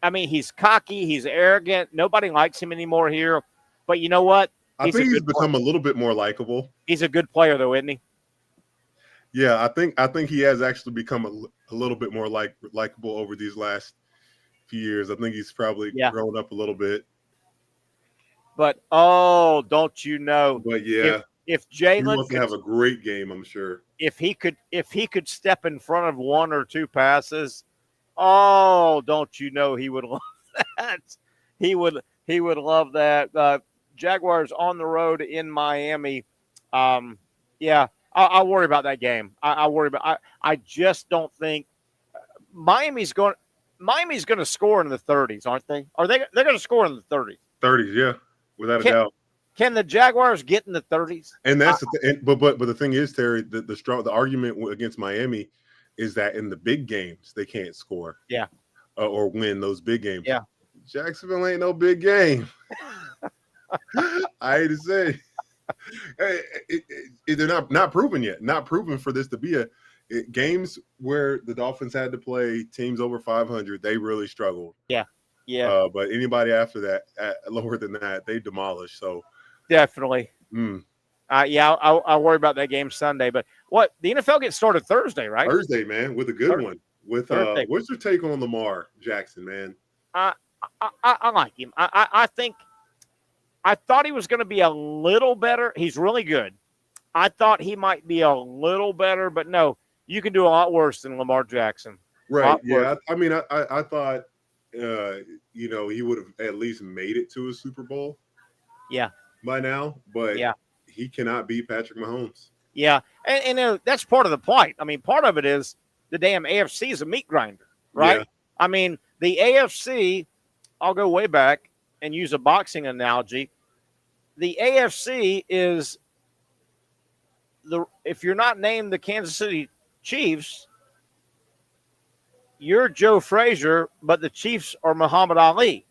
I mean, he's cocky, he's arrogant. Nobody likes him anymore here. But you know what? I think he's become a little bit more likable. He's a good player, though, isn't he? Yeah, I think he has actually become a little bit more likable over these last few years. I think he's probably grown up a little bit. But don't you know? But yeah, if Jalen wants to have a great game, I'm sure. If he could step in front of 1 or 2 passes, don't you know he would love that? He would love that. Jaguars on the road in Miami. I worry about that game. I worry about. I just don't think Miami's going to score in the 30s, aren't they? They're going to score in the 30s? 30s, yeah. Without a doubt. Can the Jaguars get in the 30s? And that's but the thing is, Terry, the argument against Miami is that in the big games they can't score. Yeah. Or win those big games. Yeah. Jacksonville ain't no big game. I hate to say, they're not proven yet. Not proven for this to be games where the Dolphins had to play teams over 500. They really struggled. Yeah, yeah. But anybody after that, lower than that, they demolished. So definitely. I'll worry about that game Sunday. But the NFL gets started Thursday, right? Thursday, man, with a good one. With what's your take on Lamar Jackson, man? I like him. I think I thought he was going to be a little better. He's really good. I thought he might be a little better, but no, you can do a lot worse than Lamar Jackson. Right. Yeah. I mean, I thought, he would have at least made it to a Super Bowl. Yeah. By now, but he cannot beat Patrick Mahomes. Yeah. And that's part of the plight. I mean, part of it is the damn AFC is a meat grinder, right? Yeah. I mean, the AFC, I'll go way back and use a boxing analogy. The AFC is if you're not named the Kansas City Chiefs, you're Joe Frazier, but the Chiefs are Muhammad Ali.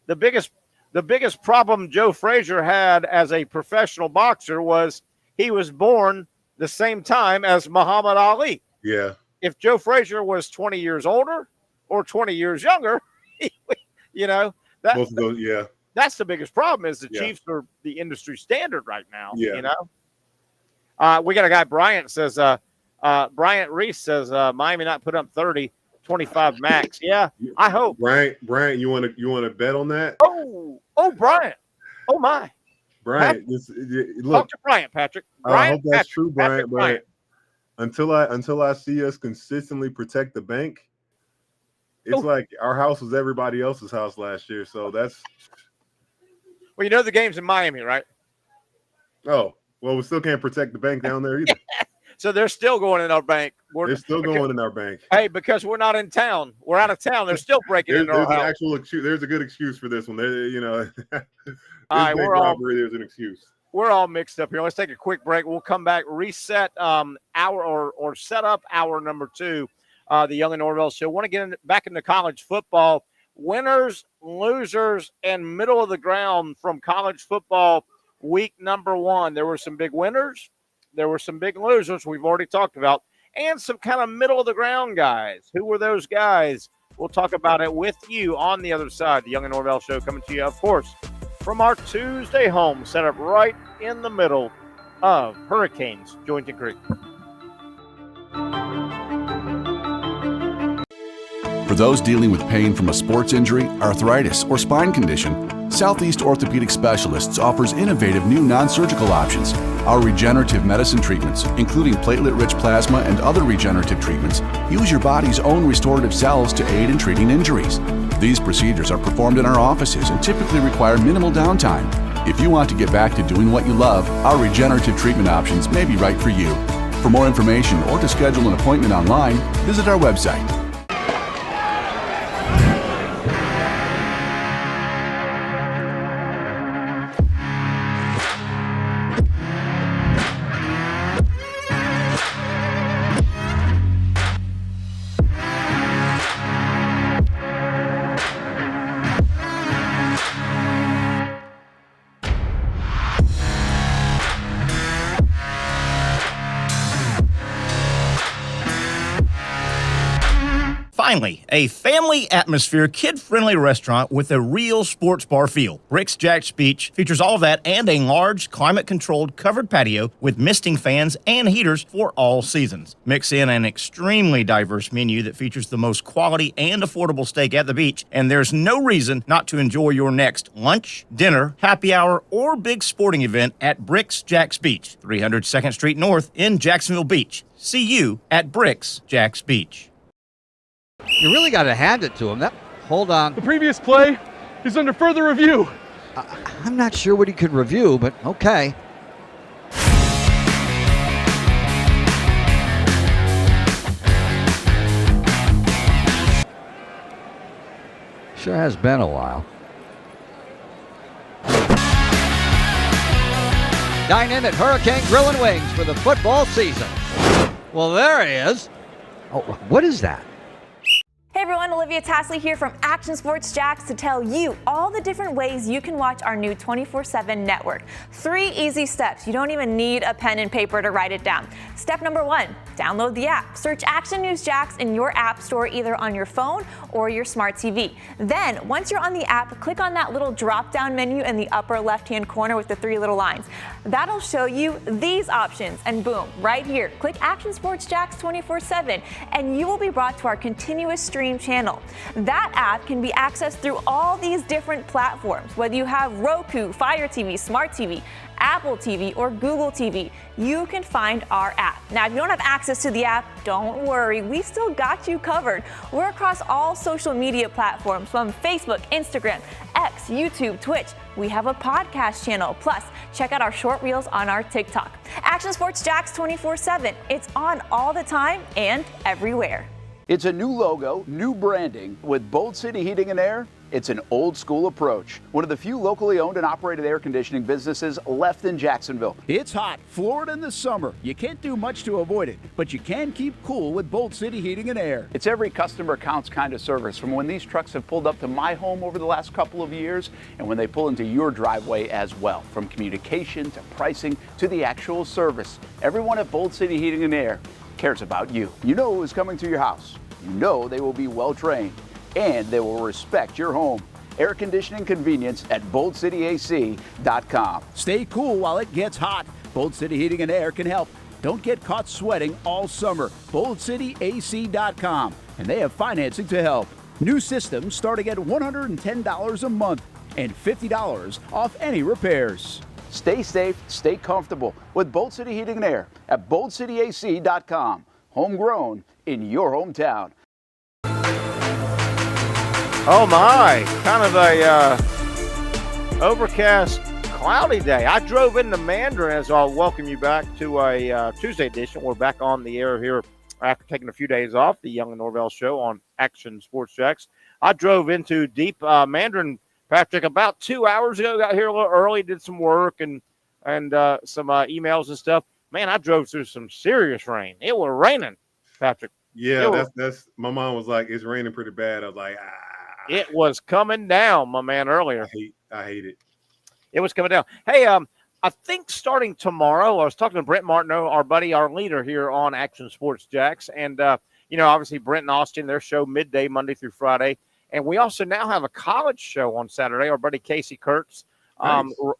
The biggest problem Joe Frazier had as a professional boxer was he was born the same time as Muhammad Ali. Yeah. If Joe Frazier was 20 years older or 20 years younger, both of those, yeah. That's the biggest problem is the Chiefs are the industry standard right now. Yeah. We got a guy, Bryant Bryant Reese says Miami not put up 30, 25 max. Yeah, I hope. Bryant, you want to bet on that? Oh, Bryant. Oh my. Bryant, look. Talk to Bryant, Patrick. I hope that's true, Bryant. But until I see us consistently protect the bank, it's like our house was everybody else's house last year. So that's. Well, the game's in Miami, right? Oh, well, we still can't protect the bank down there either. So they're still going in our bank. They're still going in our bank. Hey, because we're not in town. We're out of town. They're still breaking into our house. There's a good excuse for this one. All right, there's an excuse. We're all mixed up here. Let's take a quick break. We'll come back, reset or set up hour number 2, the Young and Norvelle Show. Want to get back into college football. Winners, losers, and middle of the ground from college football week number 1. There were some big winners. There were some big losers we've already talked about, and some kind of middle of the ground guys. Who were those guys? We'll talk about it with you on the other side. The Young and Norvelle Show coming to you, of course, from our Tuesday home, set up right in the middle of Hurricanes, Jointon Creek. For those dealing with pain from a sports injury, arthritis, or spine condition, Southeast Orthopedic Specialists offers innovative new non-surgical options. Our regenerative medicine treatments, including platelet-rich plasma and other regenerative treatments, use your body's own restorative cells to aid in treating injuries. These procedures are performed in our offices and typically require minimal downtime. If you want to get back to doing what you love, our regenerative treatment options may be right for you. For more information or to schedule an appointment online, visit our website. Finally, a family atmosphere, kid-friendly restaurant with a real sports bar feel. Rick's Jack's Beach features all of that and a large, climate-controlled covered patio with misting fans and heaters for all seasons. Mix in an extremely diverse menu that features the most quality and affordable steak at the beach, and there's no reason not to enjoy your next lunch, dinner, happy hour, or big sporting event at Rick's Jack's Beach, 300 2nd Street North in Jacksonville Beach. See you at Rick's Jack's Beach. You really got to hand it to him. Hold on. The previous play is under further review. I'm not sure what he could review, but okay. Sure has been a while. Dine in at Hurricane Grill and Wings for the football season. Well, there he is. Oh, what is that? Hey everyone, Olivia Tasley here from Action Sports Jax to tell you all the different ways you can watch our new 24/7 network. 3 easy steps. You don't even need a pen and paper to write it down. Step number 1, download the app. Search Action News Jax in your app store either on your phone or your smart TV. Then, once you're on the app, click on that little drop-down menu in the upper left-hand corner with the 3 little lines. That'll show you these options, and boom, right here, click Action Sports Jax 24/7, and you will be brought to our continuous stream channel. That app can be accessed through all these different platforms, whether you have Roku, Fire TV, Smart TV, Apple TV, or Google TV. You can find our app. Now, if you don't have access to the app, don't worry, we still got you covered. We're across all social media platforms from Facebook, Instagram, X, YouTube, Twitch. We have a podcast channel. Plus, check out our short reels on our TikTok. Action Sports Jax 24/7. It's on all the time and everywhere. It's a new logo, new branding. With Bold City Heating and Air, it's an old school approach. One of the few locally owned and operated air conditioning businesses left in Jacksonville. It's hot, Florida in the summer. You can't do much to avoid it, but you can keep cool with Bold City Heating and Air. It's every customer counts kind of service, from when these trucks have pulled up to my home over the last couple of years and when they pull into your driveway as well. From communication to pricing to the actual service, everyone at Bold City Heating and Air cares about you. You know who is coming to your house. You know they will be well trained, and they will respect your home. Air conditioning convenience at boldcityac.com. Stay cool while it gets hot. Bold City Heating and Air can help. Don't get caught sweating all summer. boldcityac.com, and they have financing to help. New systems starting at $110 a month and $50 off any repairs. Stay safe, stay comfortable with Bold City Heating and Air at boldcityac.com. Homegrown in your hometown. Oh my, kind of a overcast, cloudy day. I drove into Mandarin, as I'll welcome you back to a Tuesday edition. We're back on the air here after taking a few days off, the Young Norvelle Show on Action Sports Jax. I drove into deep Mandarin, Patrick, about 2 hours ago. Got here a little early, did some work and some emails and stuff. Man, I drove through some serious rain. It was raining, Patrick. Yeah, that's my mom was like, it's raining pretty bad. I was like, It was coming down, my man, earlier. I hate it. It was coming down. Hey, I think starting tomorrow, I was talking to Brent Martineau, our buddy, our leader here on Action Sports Jax. And, obviously Brent and Austin, their show midday, Monday through Friday. And we also now have a college show on Saturday. Our buddy Casey Kurtz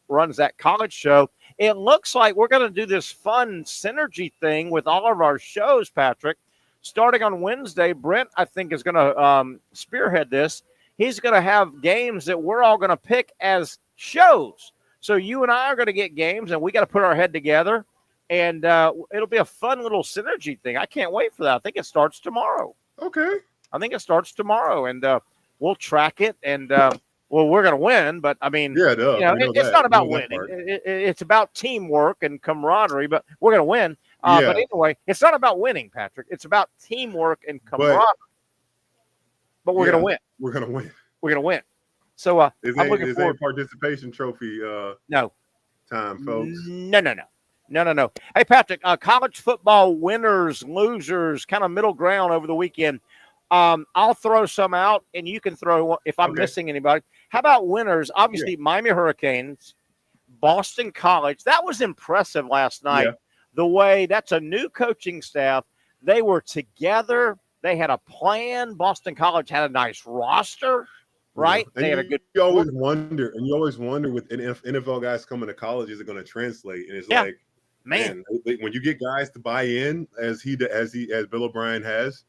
runs that college show. It looks like we're going to do this fun synergy thing with all of our shows, Patrick. Starting on Wednesday, Brent, I think, is going to spearhead this. He's going to have games that we're all going to pick as shows. So you and I are going to get games, and we got to put our head together, and it'll be a fun little synergy thing. I can't wait for that. I think it starts tomorrow. Okay. I think it starts tomorrow, and we'll track it, and we're going to win. But, I mean, it's not about winning. It's about teamwork and camaraderie, but we're going to win. But anyway, it's not about winning, Patrick. It's about teamwork and camaraderie. But we're going to win. We're going to win. We're going to win. So I'm looking forward. A participation trophy no time, folks? No. Hey, Patrick, college football winners, losers, kind of middle ground over the weekend. I'll throw some out, and you can throw if I'm missing anybody. How about winners? Obviously, Miami Hurricanes, Boston College. That was impressive last night. Yeah. The way that's a new coaching staff. They were together. They had a plan. Boston College had a nice roster, right? Yeah. They had a good. You always wonder with NFL guys coming to college, is it going to translate? And it's like, man, when you get guys to buy in as Bill O'Brien has,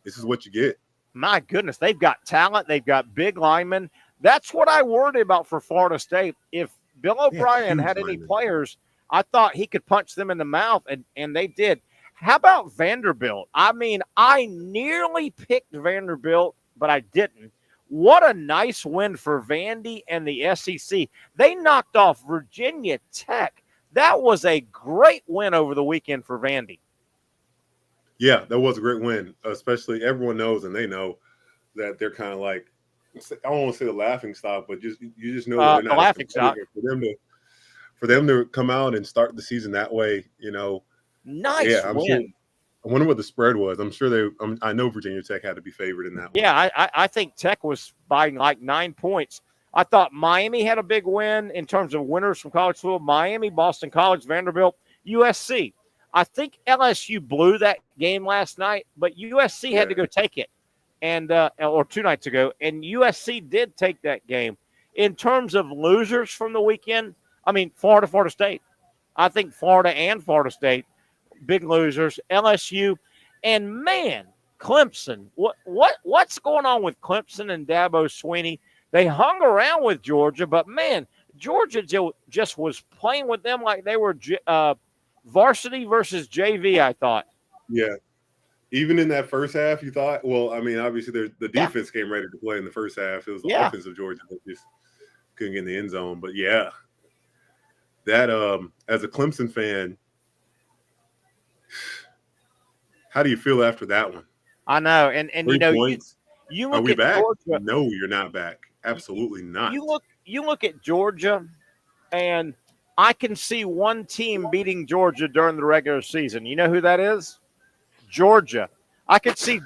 this is what you get. My goodness, they've got talent. They've got big linemen. That's what I worried about for Florida State. If Bill O'Brien had any players, I thought he could punch them in the mouth, and they did. How about Vanderbilt? I mean, I nearly picked Vanderbilt, but I didn't. What a nice win for Vandy and the SEC. They knocked off Virginia Tech. That was a great win over the weekend for Vandy. Yeah, that was a great win. Especially everyone knows, and they know that they're kind of like, I don't want to say the laughing stock, but you just know that they're not the laughing stock. for them to come out and start the season that way, nice I'm win. sure. I wonder what the spread was. I'm sure I know Virginia Tech had to be favored in that one. Yeah, I think Tech was by like 9 points. I thought Miami had a big win in terms of winners from college football. Miami, Boston College, Vanderbilt, USC. I think LSU blew that game last night, but USC had to go take it, and or 2 nights ago, and USC did take that game. In terms of losers from the weekend, I mean, Florida State. I think Florida and Florida State, big losers. LSU, and man, Clemson. What's going on with Clemson and Dabo Swinney? They hung around with Georgia, but man, Georgia just was playing with them like they were varsity versus JV, I thought. Yeah. Even in that first half, you thought, well, I mean, obviously the defense came ready to play in the first half. It was the offense of Georgia that just couldn't get in the end zone. But yeah, that as a Clemson fan, how do you feel after that one? I know, and 3 points. You look Are we at back? Georgia. No, you're not back. Absolutely not. You look at Georgia, and I can see one team beating Georgia during the regular season. You know who that is? Georgia. I could see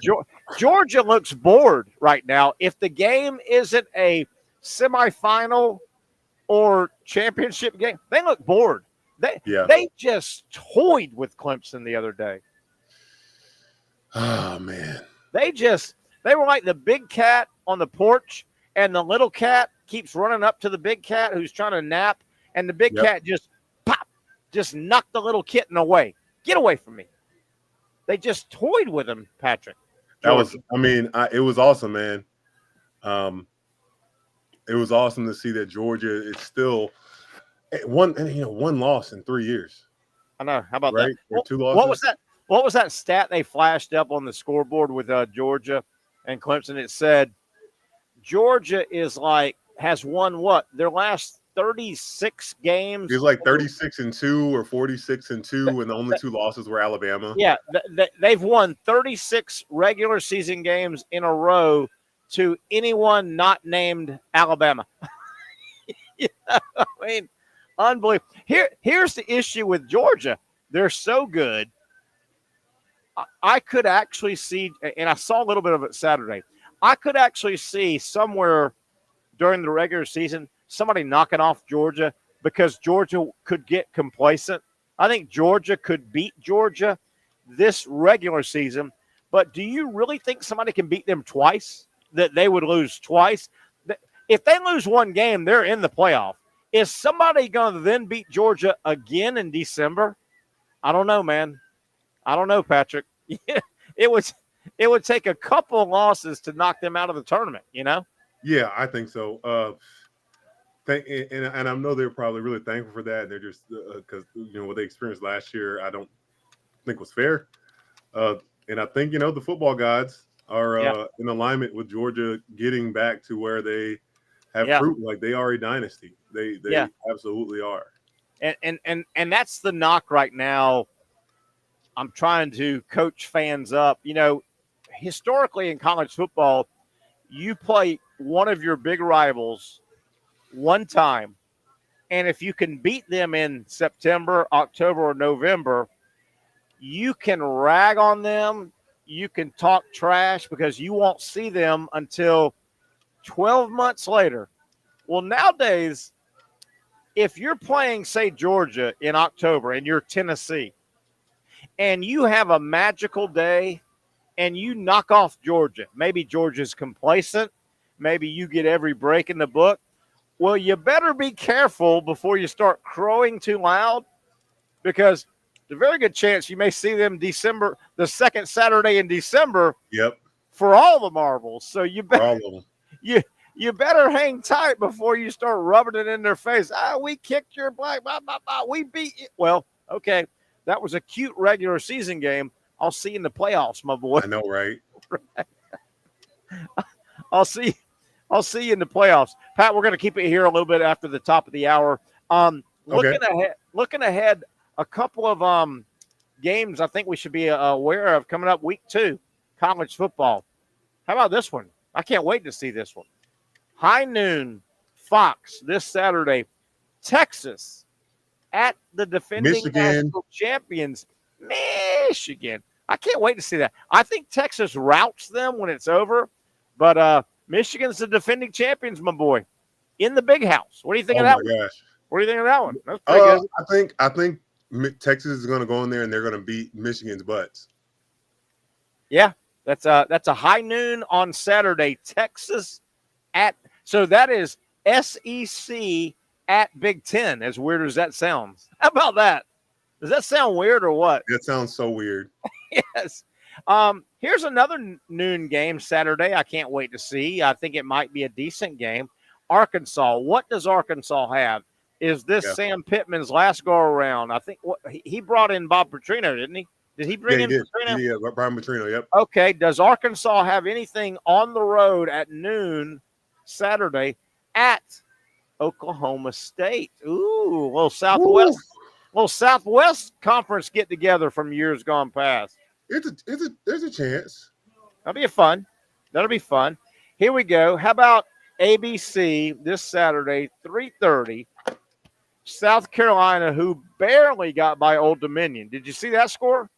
Georgia looks bored right now. If the game isn't a semifinal or championship game, they look bored. They just toyed with Clemson the other day. Oh man. They were like the big cat on the porch, and the little cat keeps running up to the big cat who's trying to nap, and the big cat just knocked the little kitten away. Get away from me. They just toyed with him, Patrick. That was, it was awesome, man. It was awesome to see that Georgia is still one loss in 3 years. I know. How about that? Or 2 losses. What was that stat they flashed up on the scoreboard with Georgia and Clemson? It said Georgia has won their last 36 games. It was like 36-2 or 46-2, and the only 2 losses were Alabama. Yeah, they've won 36 regular season games in a row to anyone not named Alabama. I mean, unbelievable. Here's the issue with Georgia. They're so good. I could actually see, and I saw a little bit of it Saturday, I could actually see somewhere during the regular season somebody knocking off Georgia because Georgia could get complacent. I think Georgia could beat Georgia this regular season, but do you really think somebody can beat them twice, that they would lose twice? If they lose one game, they're in the playoff. Is somebody going to then beat Georgia again in December? I don't know, man. I don't know, Patrick. It would take a couple of losses to knock them out of the tournament, Yeah, I think so. And I know they're probably really thankful for that. They're just because what they experienced last year, I don't think was fair. And I think the football gods are in alignment with Georgia getting back to where they have fruit. Like they are a dynasty. They absolutely are. And that's the knock right now. I'm trying to coach fans up. Historically in college football, you play one of your big rivals one time, and if you can beat them in September, October, or November, you can rag on them. You can talk trash because you won't see them until 12 months later. Well, nowadays, if you're playing, say, Georgia in October and you're Tennessee, and you have a magical day and you knock off Georgia, maybe Georgia's complacent, maybe you get every break in the book. Well, you better be careful before you start crowing too loud, because there's a very good chance you may see them the second Saturday in December. Yep. For all the marbles. So you better you better hang tight before you start rubbing it in their face. We kicked your black, blah, blah, blah. We beat you. Well, okay. That was a cute regular season game. I'll see you in the playoffs, my boy. I know, right? I'll see you in the playoffs. Pat, we're going to keep it here a little bit after the top of the hour. Looking ahead, a couple of games I think we should be aware of coming up week 2, college football. How about this one? I can't wait to see this one. High noon, Fox, this Saturday, Texas at the defending Michigan. national champions, Michigan. I can't wait to see that. I think Texas routs them when it's over, but Michigan's the defending champions, my boy, in the big house. What do you think of that one? Oh, my gosh. What do you think of that one? That's pretty good. I think Texas is going to go in there and they're going to beat Michigan's butts. Yeah, that's a high noon on Saturday. Texas so that is SEC at Big Ten, as weird as that sounds. How about that? Does that sound weird or what? That sounds so weird. Yes. Here's another noon game Saturday I can't wait to see. I think it might be a decent game. Arkansas. What does Arkansas have? Is this Sam Pittman's last go around? I think he brought in Bob Petrino, didn't he? Did he bring in Petrino? Yeah, Brian Petrino, yep. Okay. Does Arkansas have anything on the road at noon Saturday at Oklahoma State? Ooh, little Southwest Conference get together from years gone past. There's a chance. That'll be fun. That'll be fun. Here we go. How about ABC this Saturday, 3:30? South Carolina, who barely got by Old Dominion. Did you see that score?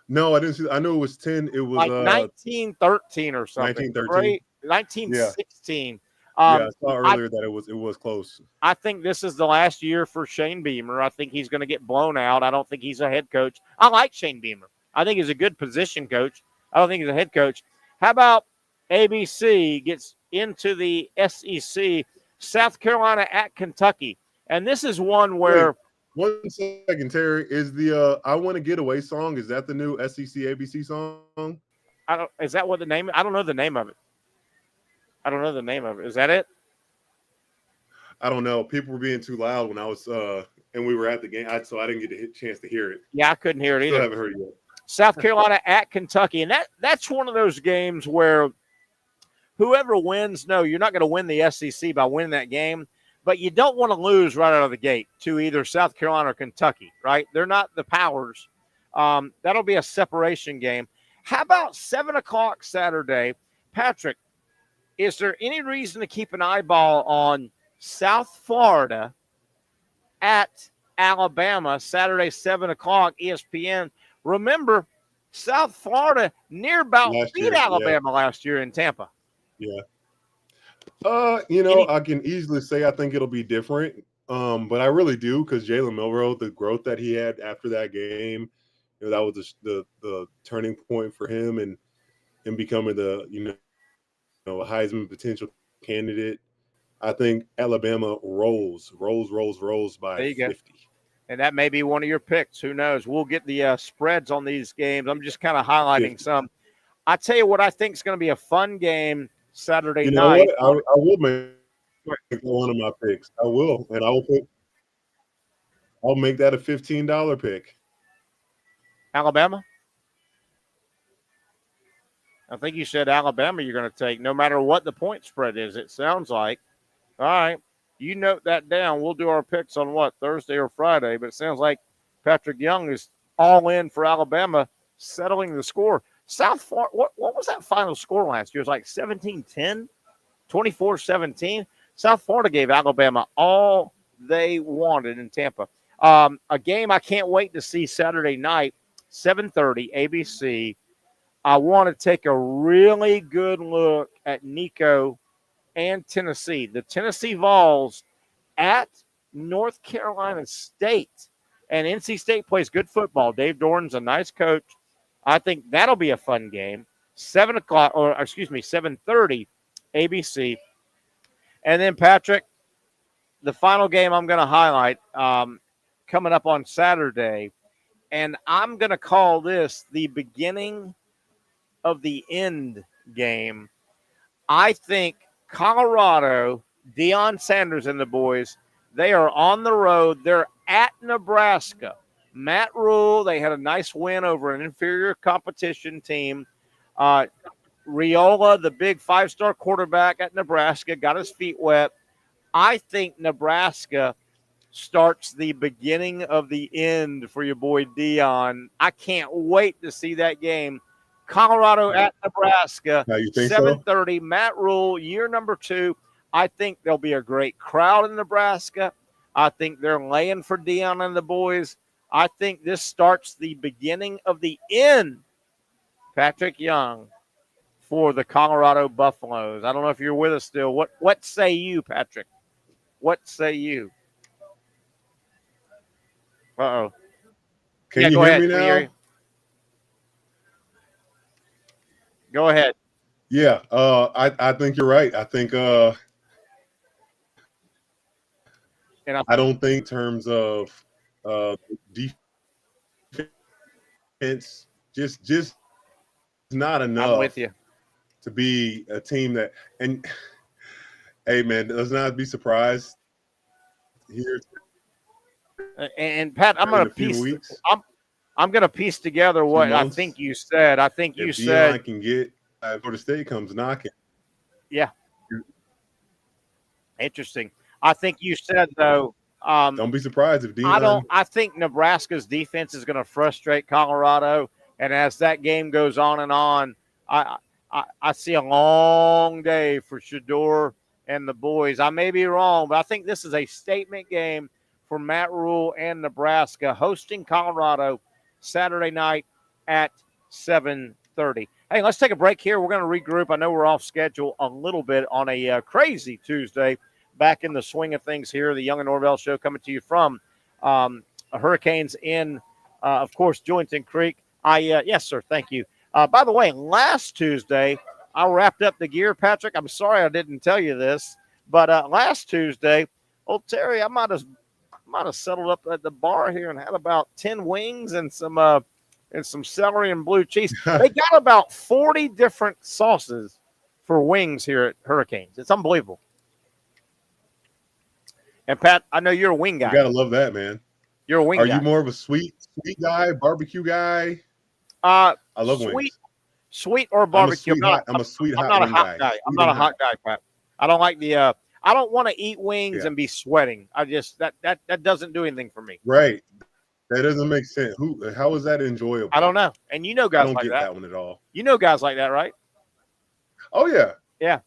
No, I didn't see. I knew it was 10. It was like 19-13 or something. 19-13. Right? 19-16. I saw earlier that it was close. I think this is the last year for Shane Beamer. I think he's going to get blown out. I don't think he's a head coach. I like Shane Beamer. I think he's a good position coach. I don't think he's a head coach. How about ABC gets into the SEC, South Carolina at Kentucky? And this is one where – 1 second, Terry. Is the I Want to Get Away song, is that the new SEC ABC song? Is that what the name – I don't know the name of it. Is that it? I don't know. People were being too loud when I was and we were at the game, so I didn't get a chance to hear it. Yeah, I couldn't hear it either. Still haven't heard it yet. South Carolina at Kentucky, and that's one of those games where whoever wins, no, you're not going to win the SEC by winning that game, but you don't want to lose right out of the gate to either South Carolina or Kentucky, right? They're not the powers. That'll be a separation game. How about 7 o'clock Saturday? Patrick, is there any reason to keep an eyeball on South Florida at Alabama, Saturday, 7 o'clock, ESPN? Remember, South Florida near about beat Alabama last year in Tampa. Yeah. I can easily say I think it'll be different, but I really do, because Jalen Milroe, the growth that he had after that game, that was the turning point for him and becoming the a Heisman potential candidate. I think Alabama rolls by 50. And that may be one of your picks. Who knows? We'll get the spreads on these games. I'm just kind of highlighting some. I tell you what, I think is going to be a fun game Saturday night. I will make one of my picks. I will, and I'll make that a $15 pick. Alabama? I think you said Alabama you're going to take, no matter what the point spread is, it sounds like. All right. You note that down. We'll do our picks on Thursday or Friday, but it sounds like Patrick Young is all in for Alabama, settling the score. South Florida, what was that final score last year? It was like 17-10, 24-17. South Florida gave Alabama all they wanted in Tampa. A game I can't wait to see Saturday night, 7:30, ABC. I want to take a really good look at Nico and Tennessee. The Tennessee Vols at North Carolina State. And NC State plays good football. Dave Doran's a nice coach. I think that'll be a fun game. 7:30, ABC. And then, Patrick, the final game I'm going to highlight coming up on Saturday, and I'm going to call this the beginning of the end game. I think Colorado, Deion Sanders and the boys, they are on the road. They're at Nebraska. Matt Rule, they had a nice win over an inferior competition team. Riola, the big 5-star quarterback at Nebraska, got his feet wet. I think Nebraska starts the beginning of the end for your boy Deion. I can't wait to see that game. Colorado at Nebraska, 7:30. So? Matt Rule, year number 2. I think there'll be a great crowd in Nebraska. I think they're laying for Deion and the boys. I think this starts the beginning of the end, Patric Young, for the Colorado Buffaloes. I don't know if you're with us still. What say you, Patric? What say you? Uh-oh. Can you hear me now? Go ahead. Yeah, I think you're right. I think and I don't think in terms of defense, just not enough. I'm with you. To be a team that, and hey man, let's not be surprised here. And Pat, I'm going to piece together what I think you said. I think you said Deion can get Florida State comes knocking. Yeah. Interesting. I think you said though. Don't be surprised if Deion. I think Nebraska's defense is going to frustrate Colorado, and as that game goes on and on, I see a long day for Shedeur and the boys. I may be wrong, but I think this is a statement game for Matt Rule and Nebraska hosting Colorado Saturday night at 7:30. Hey, let's take a break here. We're going to regroup. I know we're off schedule a little bit on a crazy Tuesday. Back in the swing of things here, the Young and Norvelle Show coming to you from Hurricanes in, of course, Jointon Creek. Yes, sir. Thank you. By the way, last Tuesday, I wrapped up the gear, Patric. I'm sorry I didn't tell you this, but last Tuesday, old Terry, I might have settled up at the bar here and had about 10 wings and some celery and blue cheese. They got about 40 different sauces for wings here at Hurricanes. It's unbelievable. And Pat, I know you're a wing guy. You gotta love that, man. You're a wing guy. Are you more of a sweet guy, barbecue guy? I love wings. Sweet or barbecue. I'm a sweet hot wing guy. I'm not a hot guy, Pat. I don't like the. I don't want to eat wings and be sweating. I just that doesn't do anything for me. Right. That doesn't make sense. How is that enjoyable? I don't know. And you know guys like that. I don't get that one at all. You know guys like that, right? Oh yeah. Yeah.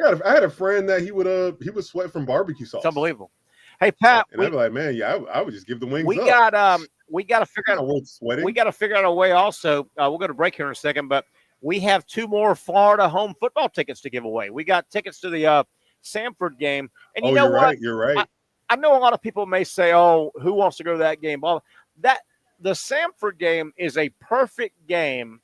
I had a friend that he would sweat from barbecue sauce. It's unbelievable. Hey Pat, and I'd be like, man, yeah, I would just give the wings. We up. got to figure out. We got to figure out a way. Also, we'll go to break here in a second, but we have 2 more Florida home football tickets to give away. We got tickets to the Samford game, and you know you're what? Right, you're right. I know a lot of people may say, "Oh, who wants to go to that game?" Well, the Samford game is a perfect game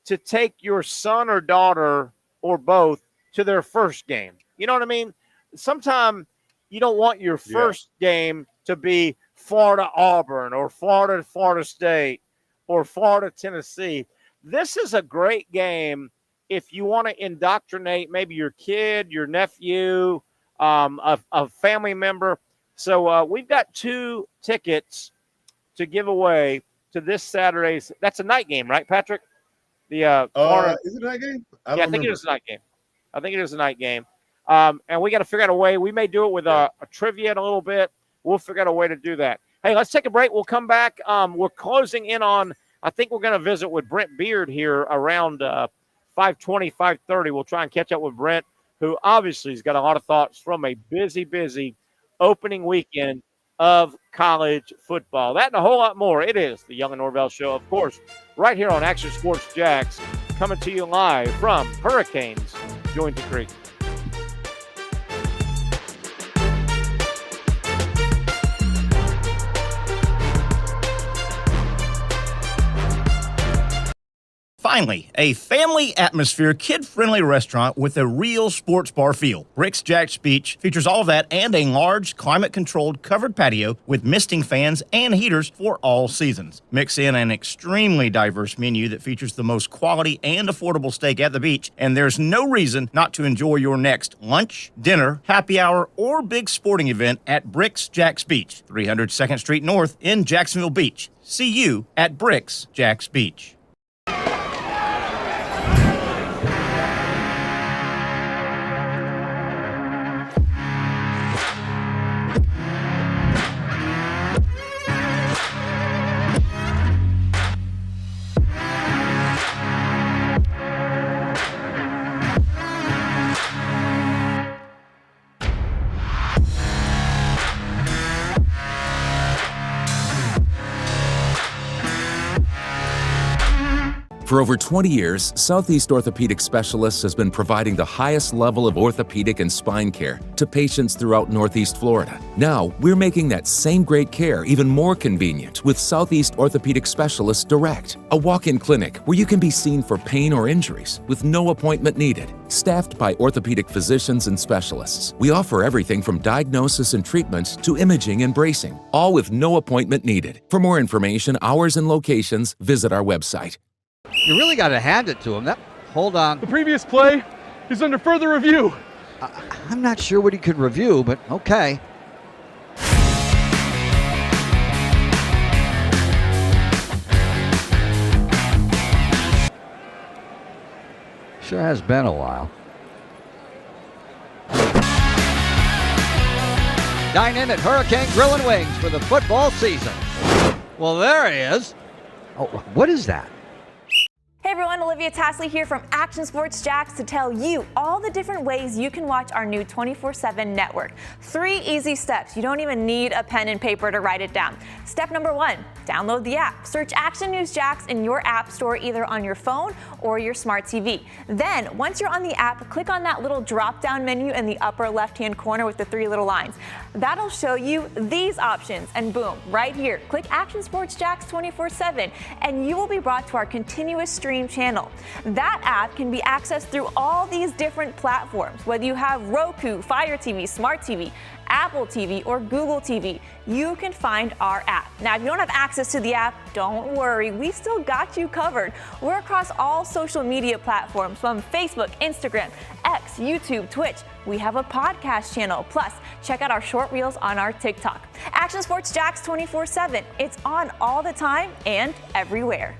to take your son or daughter or both to their first game. You know what I mean? Sometimes you don't want your first game to be Florida Auburn or Florida State or Florida Tennessee. This is a great game if you want to indoctrinate maybe your kid, your nephew, a family member. So we've got 2 tickets to give away to this Saturday's. That's a night game, right, Patric? The Florida. Is it a night game? I think it is a night game. I think it is a night game. And we got to figure out a way. We may do it with a trivia in a little bit. We'll figure out a way to do that. Hey, let's take a break. We'll come back. We're closing in on, I think we're going to visit with Brent Beard here around 5:20, 5:30. We'll try and catch up with Brent, who obviously has got a lot of thoughts from a busy opening weekend of college football. That and a whole lot more. It is the Young and Norvelle Show, of course, right here on Action Sports Jax, coming to you live from Hurricanes Jointon Creek. Finally, a family atmosphere, kid-friendly restaurant with a real sports bar feel. Bricks Jack's Beach features all that and a large, climate-controlled covered patio with misting fans and heaters for all seasons. Mix in an extremely diverse menu that features the most quality and affordable steak at the beach, and there's no reason not to enjoy your next lunch, dinner, happy hour, or big sporting event at Bricks Jack's Beach, 300 2nd Street North in Jacksonville Beach. See you at Bricks Jack's Beach. For over 20 years, Southeast Orthopedic Specialists has been providing the highest level of orthopedic and spine care to patients throughout Northeast Florida. Now, we're making that same great care even more convenient with Southeast Orthopedic Specialists Direct, a walk-in clinic where you can be seen for pain or injuries with no appointment needed. Staffed by orthopedic physicians and specialists, we offer everything from diagnosis and treatment to imaging and bracing, all with no appointment needed. For more information, hours, and locations, visit our website. You really got to hand it to him. Hold on. The previous play is under further review. I'm not sure what he could review, but okay. Sure has been a while. Dynamic Hurricane Grill and Wings for the football season. Well, there he is. Oh, what is that? Hey everyone, Olivia Tasley here from Action Sports Jacks to tell you all the different ways you can watch our new 24/7 network. 3 easy steps. You don't even need a pen and paper to write it down. Step number 1, download the app. Search Action News Jacks in your app store either on your phone or your smart TV. Then, once you're on the app, click on that little drop-down menu in the upper left-hand corner with the 3 little lines. That'll show you these options, and boom, right here, click Action Sports Jacks 24/7, and you will be brought to our continuous stream channel. That app can be accessed through all these different platforms. Whether you have Roku, Fire TV, Smart TV, Apple TV, or Google TV, you can find our app. Now, if you don't have access to the app, don't worry, we still got you covered. We're across all social media platforms from Facebook, Instagram, X, YouTube, Twitch. We have a podcast channel. Plus, check out our short reels on our TikTok. Action Sports Jacks 24/7. It's on all the time and everywhere.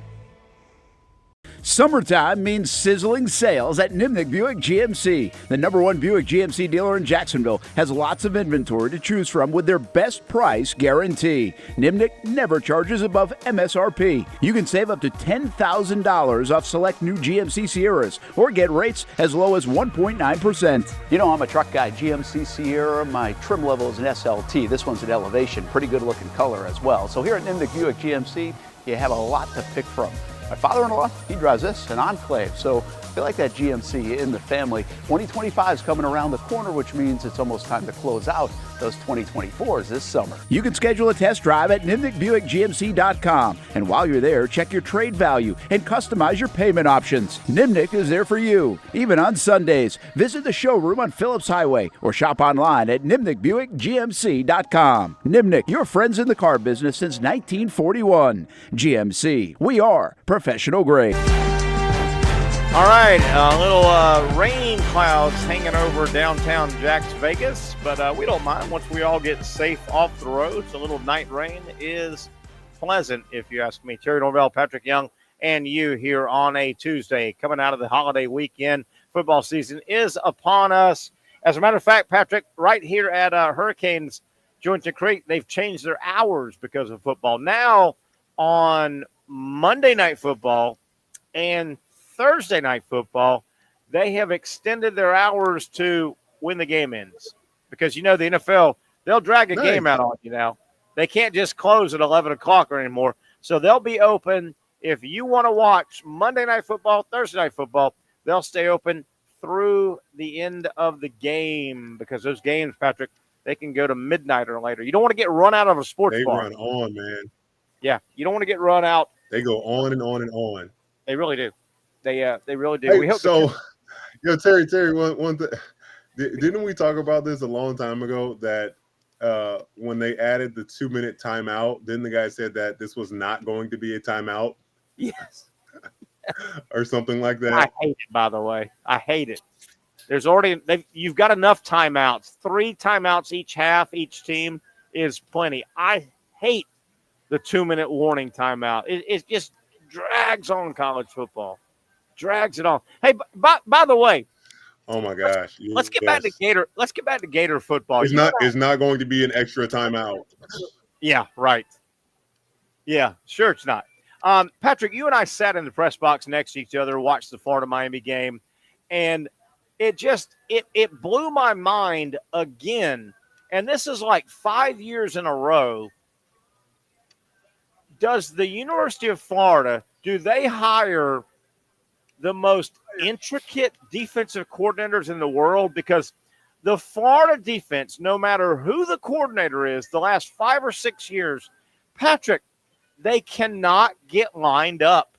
Summertime means sizzling sales at Nimnick Buick GMC. The #1 Buick GMC dealer in Jacksonville has lots of inventory to choose from with their best price guarantee. Nimnick never charges above MSRP. You can save up to $10,000 off select new GMC Sierras or get rates as low as 1.9%. You know, I'm a truck guy. GMC Sierra, my trim level is an SLT. This one's an Elevation. Pretty good looking color as well. So here at Nimnick Buick GMC, you have a lot to pick from. My father-in-law, he drives this, an Enclave, so I feel like that GMC in the family. 2025 is coming around the corner, which means it's almost time to close out those 2024s this summer. You can schedule a test drive at NimnickBuickGMC.com, and while you're there, check your trade value and customize your payment options. Nimnick is there for you, even on Sundays. Visit the showroom on Phillips Highway or shop online at NimnickBuickGMC.com. Nimnick, your friends in the car business since 1941. GMC, we are professional grade. All right, a little rain clouds hanging over downtown Jax Vegas, but we don't mind once we all get safe off the roads. A little night rain is pleasant, if you ask me. Terry Norvelle, Patrick Young, and you here on a Tuesday. Coming out of the holiday weekend, football season is upon us. As a matter of fact, Patrick, right here at Hurricanes Jointon Creek, they've changed their hours because of football. Now on Monday Night Football and Thursday Night Football, they have extended their hours to when the game ends. Because, you know, the NFL, they'll drag a game out on you now. They can't just close at 11 o'clock or anymore. So they'll be open. If you want to watch Monday Night Football, Thursday Night Football, they'll stay open through the end of the game. Because those games, Patrick, they can go to midnight or later. You don't want to get run out of a sports bar. They run on, man. Yeah, you don't want to get run out. They go on and on and on. They really do. They really do. Hey, we hope so, Terry, one thing. Didn't we talk about this a long time ago that when they added the 2-minute timeout, then the guy said that this was not going to be a timeout? Yes. Or something like that. I hate it, by the way. I hate it. There's already you've got enough timeouts. 3 timeouts each half, each team is plenty. I hate the 2-minute warning timeout. It just drags on college football. Drags it on. Hey, by the way, oh my gosh, let's get back to Gator. Let's get back to Gator football. It's not going to be an extra timeout. Yeah, right. Yeah, sure it's not. Patrick, you and I sat in the press box next to each other, watched the Florida-Miami game, and it blew my mind again. And this is like 5 years in a row. Does the University of Florida, do they hire the most intricate defensive coordinators in the world, because the Florida defense, no matter who the coordinator is, the last 5 or 6 years, Patrick, they cannot get lined up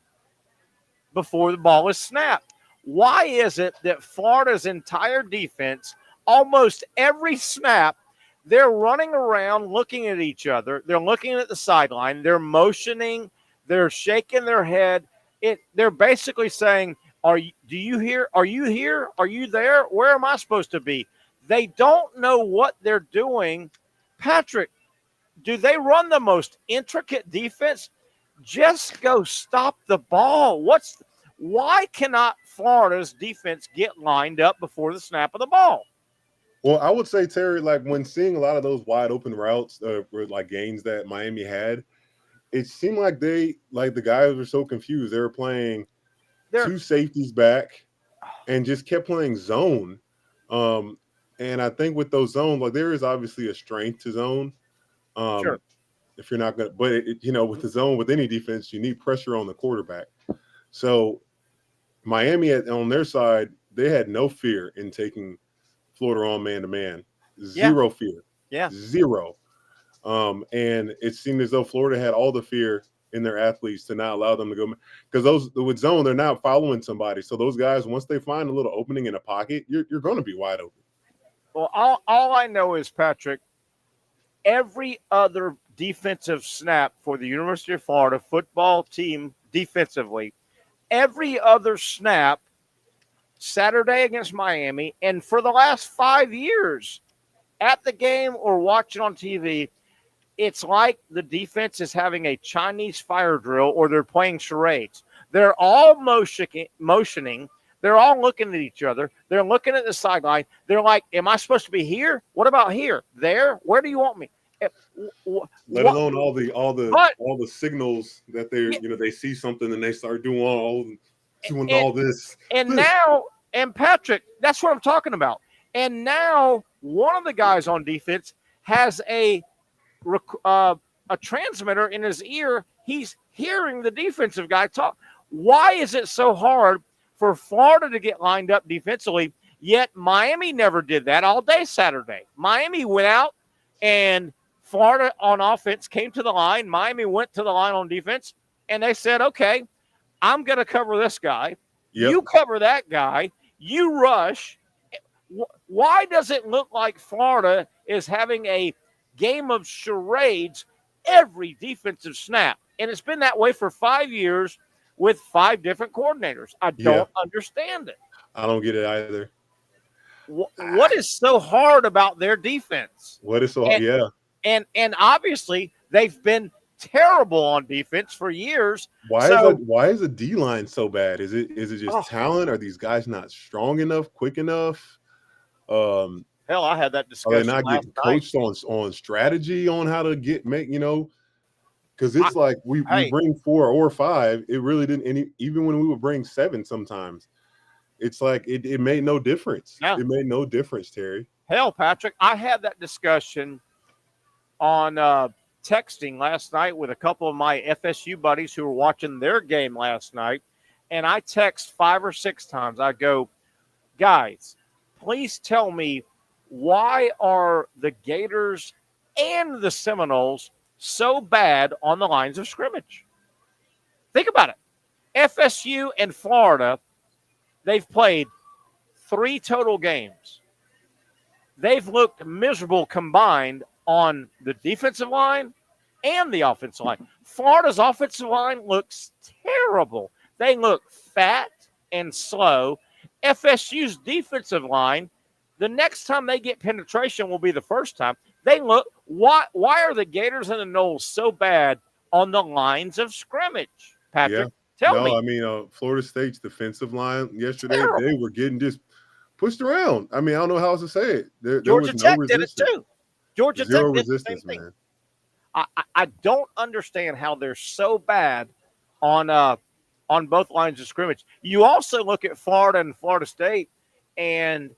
before the ball is snapped. Why is it that Florida's entire defense, almost every snap, they're running around looking at each other, they're looking at the sideline, they're motioning, they're shaking their head. They're basically saying, do you hear? Are you here? Are you there? Where am I supposed to be? They don't know what they're doing. Patrick, do they run the most intricate defense? Just go stop the ball. Why cannot Florida's defense get lined up before the snap of the ball? Well, I would say, Terry, like when seeing a lot of those wide open routes, like gains that Miami had, it seemed like the guys were so confused. They were playing two safeties back and just kept playing zone. And I think with those zones, like there is obviously a strength to zone. Sure. If you're not going to, but with the zone, with any defense, you need pressure on the quarterback. So Miami on their side, they had no fear in taking Florida on man-to-man. Zero fear. Yeah. Zero. And it seemed as though Florida had all the fear in their athletes to not allow them to go, because with zone, they're not following somebody. So those guys, once they find a little opening in a pocket, you're going to be wide open. Well, all I know is, Patrick, every other defensive snap for the University of Florida football team defensively, every other snap Saturday against Miami, and for the last 5 years at the game or watching on TV, it's like the defense is having a Chinese fire drill or they're playing charades. They're all motioning. They're all looking at each other. They're looking at the sideline. They're like, am I supposed to be here? What about here? There? Where do you want me? Let alone all the signals that they see something and they start doing all this. And Patrick, that's what I'm talking about. And now one of the guys on defense has a transmitter in his ear. He's hearing the defensive guy talk. Why is it so hard for Florida to get lined up defensively? Yet Miami never did that all day Saturday. Miami went out and Florida on offense came to the line. Miami went to the line on defense, and they said, okay, I'm going to cover this guy. Yep. You cover that guy. You rush. Why does it look like Florida is having a game of charades every defensive snap? And it's been that way for 5 years with 5 different coordinators. I don't understand it. I don't get it either. What is so hard about their defense? What is so hard? Yeah. And obviously they've been terrible on defense for years. Why is the D line so bad? Is it just talent? Are these guys not strong enough, quick enough? Hell, I had that discussion. Are they not getting coached on strategy on how to because it's like we bring 4 or 5. It really didn't even when we would bring 7 sometimes. It's like it made no difference. Yeah. It made no difference, Terry. Hell, Patrick, I had that discussion on texting last night with a couple of my FSU buddies who were watching their game last night, and I text 5 or 6 times. I go, guys, please tell me, why are the Gators and the Seminoles so bad on the lines of scrimmage? Think about it. FSU and Florida, they've played 3 total games. They've looked miserable combined on the defensive line and the offensive line. Florida's offensive line looks terrible. They look fat and slow. FSU's defensive line, the next time they get penetration will be the first time. They look, why are the Gators and the Noles so bad on the lines of scrimmage, Patrick? Yeah. Tell me. I mean, Florida State's defensive line yesterday, they were getting just pushed around. I mean, I don't know how else to say it. There Georgia was Tech no did it too. Georgia Zero Tech did resistance, the same thing. man. I don't understand how they're so bad on both lines of scrimmage. You also look at Florida and Florida State, and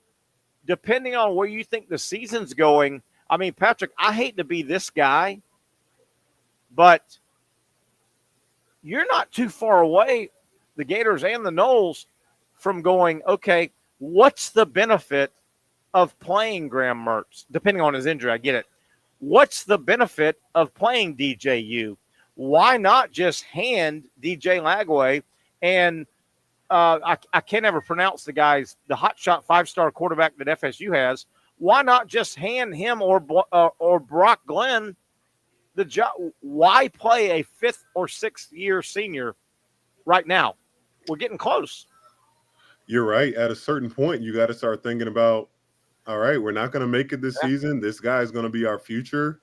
depending on where you think the season's going, I mean, Patrick, I hate to be this guy, but you're not too far away the Gators and the Noles from going, okay, what's the benefit of playing Graham Mertz? Depending on his injury, I get it. What's the benefit of playing DJU? Why not just hand DJ Lagway and I can't ever pronounce the hotshot 5-star quarterback that FSU has. Why not just hand him or Brock Glenn the job? Why play a 5th or 6th year senior right now? We're getting close. You're right. At a certain point, you got to start thinking about, all right, we're not going to make it this season. This guy is going to be our future.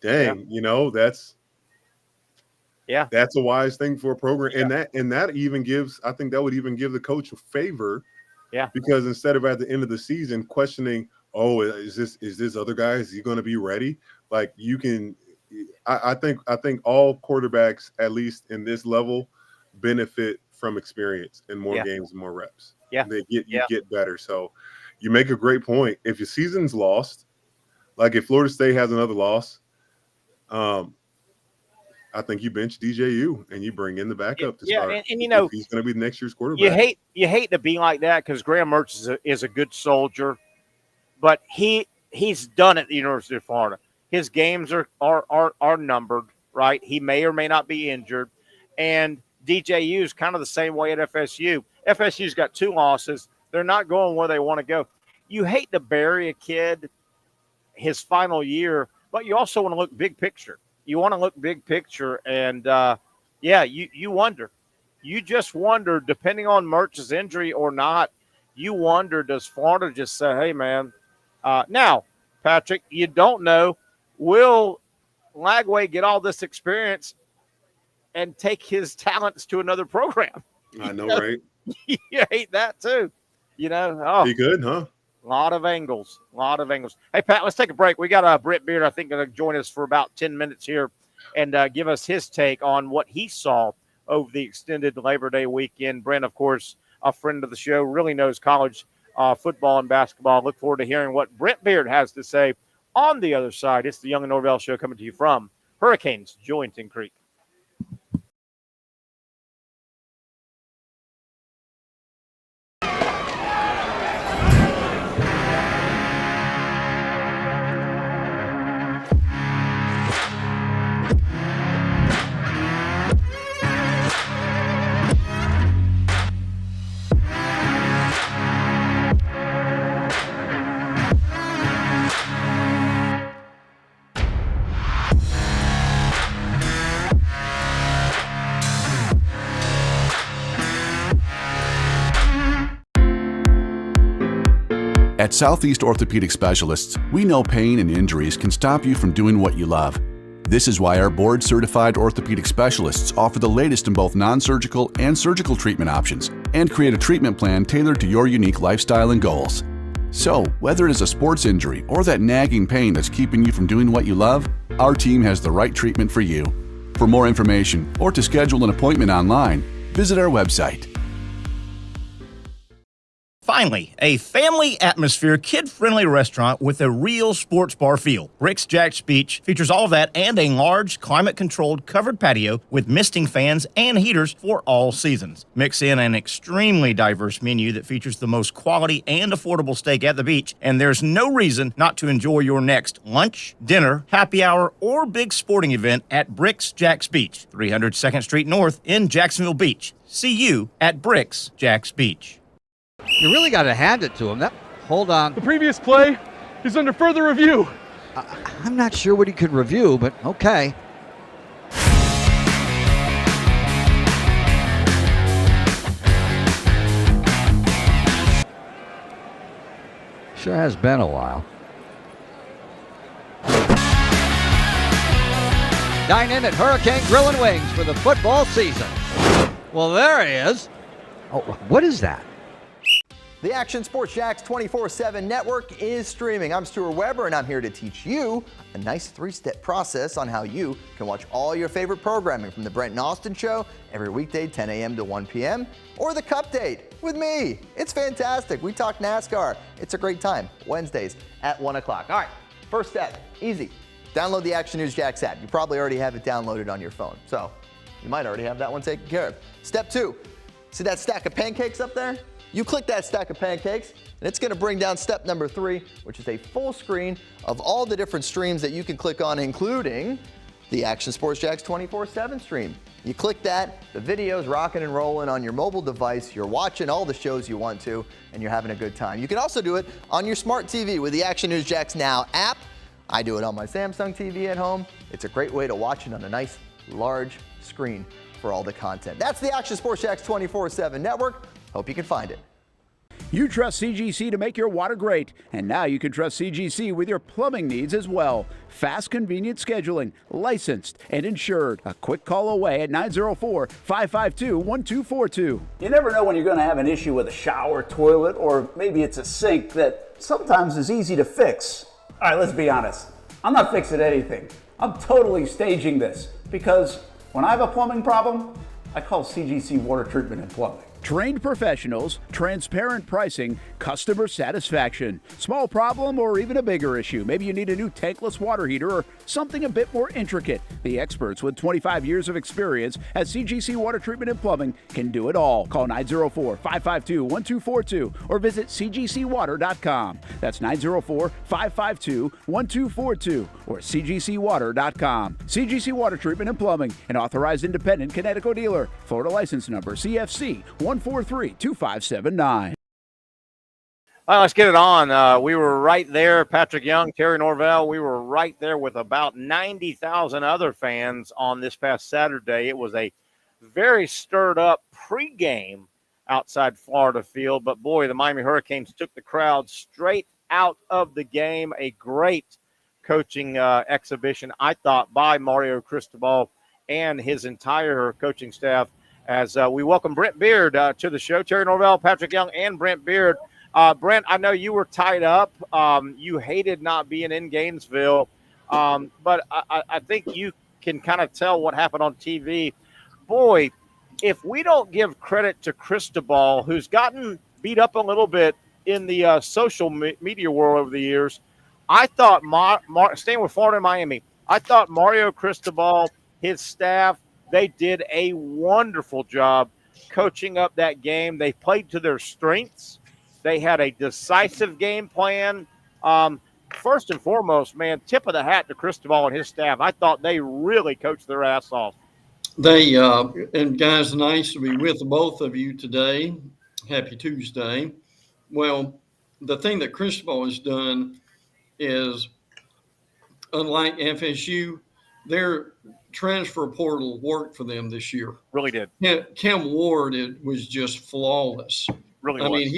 Dang, that's a wise thing for a program. And that even gives, I think that would even give the coach a favor. Yeah. Because instead of at the end of the season questioning, oh, is this other guy, is he going to be ready? Like you can, I think all quarterbacks, at least in this level, benefit from experience and more games and more reps. Yeah. You get better. So you make a great point. If your season's lost, like if Florida State has another loss, I think you bench DJU and you bring in the backup to start. And he's going to be next year's quarterback. You hate to be like that because Graham Mertz is a good soldier, but he's done at the University of Florida. His games are numbered, right? He may or may not be injured, and DJU is kind of the same way at FSU. FSU's got 2 losses. They're not going where they want to go. You hate to bury a kid his final year, but you also want to look big picture. You want to look big picture, and you wonder. You just wonder, depending on Mertz's injury or not, you wonder, does Florida just say, hey, man, now, Patrick, you don't know, will Lagway get all this experience and take his talents to another program? I know, right? You hate that too. He could, huh? A lot of angles. Hey, Pat, let's take a break. We got Britt Beard, I think, going to join us for about 10 minutes here and give us his take on what he saw over the extended Labor Day weekend. Brent, of course, a friend of the show, really knows college football and basketball. Look forward to hearing what Britt Beard has to say on the other side. It's the Young Norvelle Show coming to you from Hurricanes, Jointon Creek. At Southeast Orthopedic Specialists, we know pain and injuries can stop you from doing what you love. This is why our board-certified orthopedic specialists offer the latest in both non-surgical and surgical treatment options and create a treatment plan tailored to your unique lifestyle and goals. So, whether it is a sports injury or that nagging pain that's keeping you from doing what you love, our team has the right treatment for you. For more information or to schedule an appointment online, visit our website. Finally, a family atmosphere, kid-friendly restaurant with a real sports bar feel. Rick's Jack's Beach features all of that and a large, climate-controlled covered patio with misting fans and heaters for all seasons. Mix in an extremely diverse menu that features the most quality and affordable steak at the beach, and there's no reason not to enjoy your next lunch, dinner, happy hour, or big sporting event at Rick's Jack's Beach, 300 2nd Street North in Jacksonville Beach. See you at Rick's Jack's Beach. You really got to hand it to him. Hold on. The previous play is under further review. I'm not sure what he could review, but okay. Sure has been a while. Dine in at Hurricane Grill and Wings for the football season. Well, there he is. Oh, what is that? The Action Sports Jax 24/7 network is streaming. I'm Stuart Weber, and I'm here to teach you a nice 3-step process on how you can watch all your favorite programming from the Brent and Austin Show every weekday 10 a.m. to 1 p.m. or the Cup Date with me. It's fantastic. We talk NASCAR. It's a great time. Wednesdays at 1 o'clock. All right, first step, easy. Download the Action News Jax app. You probably already have it downloaded on your phone, so you might already have that one taken care of. Step 2. See that stack of pancakes up there? You click that stack of pancakes, and it's going to bring down step number 3, which is a full screen of all the different streams that you can click on, including the Action Sports Jax 24/7 stream. You click that, the video's rocking and rolling on your mobile device. You're watching all the shows you want to, and you're having a good time. You can also do it on your smart TV with the Action News Jax Now app. I do it on my Samsung TV at home. It's a great way to watch it on a nice, large screen for all the content. That's the Action Sports Jax 24/7 network. Hope you can find it. You trust CGC to make your water great, and now you can trust CGC with your plumbing needs as well. Fast, convenient scheduling, licensed and insured. A quick call away at 904-552-1242. You never know when you're going to have an issue with a shower, toilet, or maybe it's a sink that sometimes is easy to fix. All right, let's be honest. I'm not fixing anything. I'm totally staging this because when I have a plumbing problem, I call CGC Water Treatment and Plumbing. Trained professionals, transparent pricing, customer satisfaction. Small problem or even a bigger issue. Maybe you need a new tankless water heater or something a bit more intricate. The experts with 25 years of experience at CGC Water Treatment and Plumbing can do it all. Call 904-552-1242 or visit cgcwater.com. That's 904-552-1242 or cgcwater.com. CGC Water Treatment and Plumbing, an authorized independent Connecticut dealer. Florida license number CFC 1432579. All right, let's get it on. We were right there, Patric Young, Terry Norvelle. We were right there with about 90,000 other fans on this past Saturday. It was a very stirred up pregame outside Florida Field. But, boy, the Miami Hurricanes took the crowd straight out of the game. A great coaching exhibition, I thought, by Mario Cristobal and his entire coaching staff. As we welcome Brent Beard to the show. Terry Norvelle, Patric Young, and Brent Beard. Brent, I know you were tied up. You hated not being in Gainesville, but I think you can kind of tell what happened on TV. Boy, if we don't give credit to Cristobal, who's gotten beat up a little bit in the social media world over the years, I thought, staying with Florida and Miami, I thought Mario Cristobal, his staff, they did a wonderful job coaching up that game. They played to their strengths. They had a decisive game plan. First and foremost, man, tip of the hat to Cristobal and his staff. I thought they really coached their ass off. They and guys, nice to be with both of you today. Happy Tuesday. Well, the thing that Cristobal has done is, unlike FSU, their transfer portal worked for them this year. Really did. Cam Ward, it was just flawless. Really I was. mean,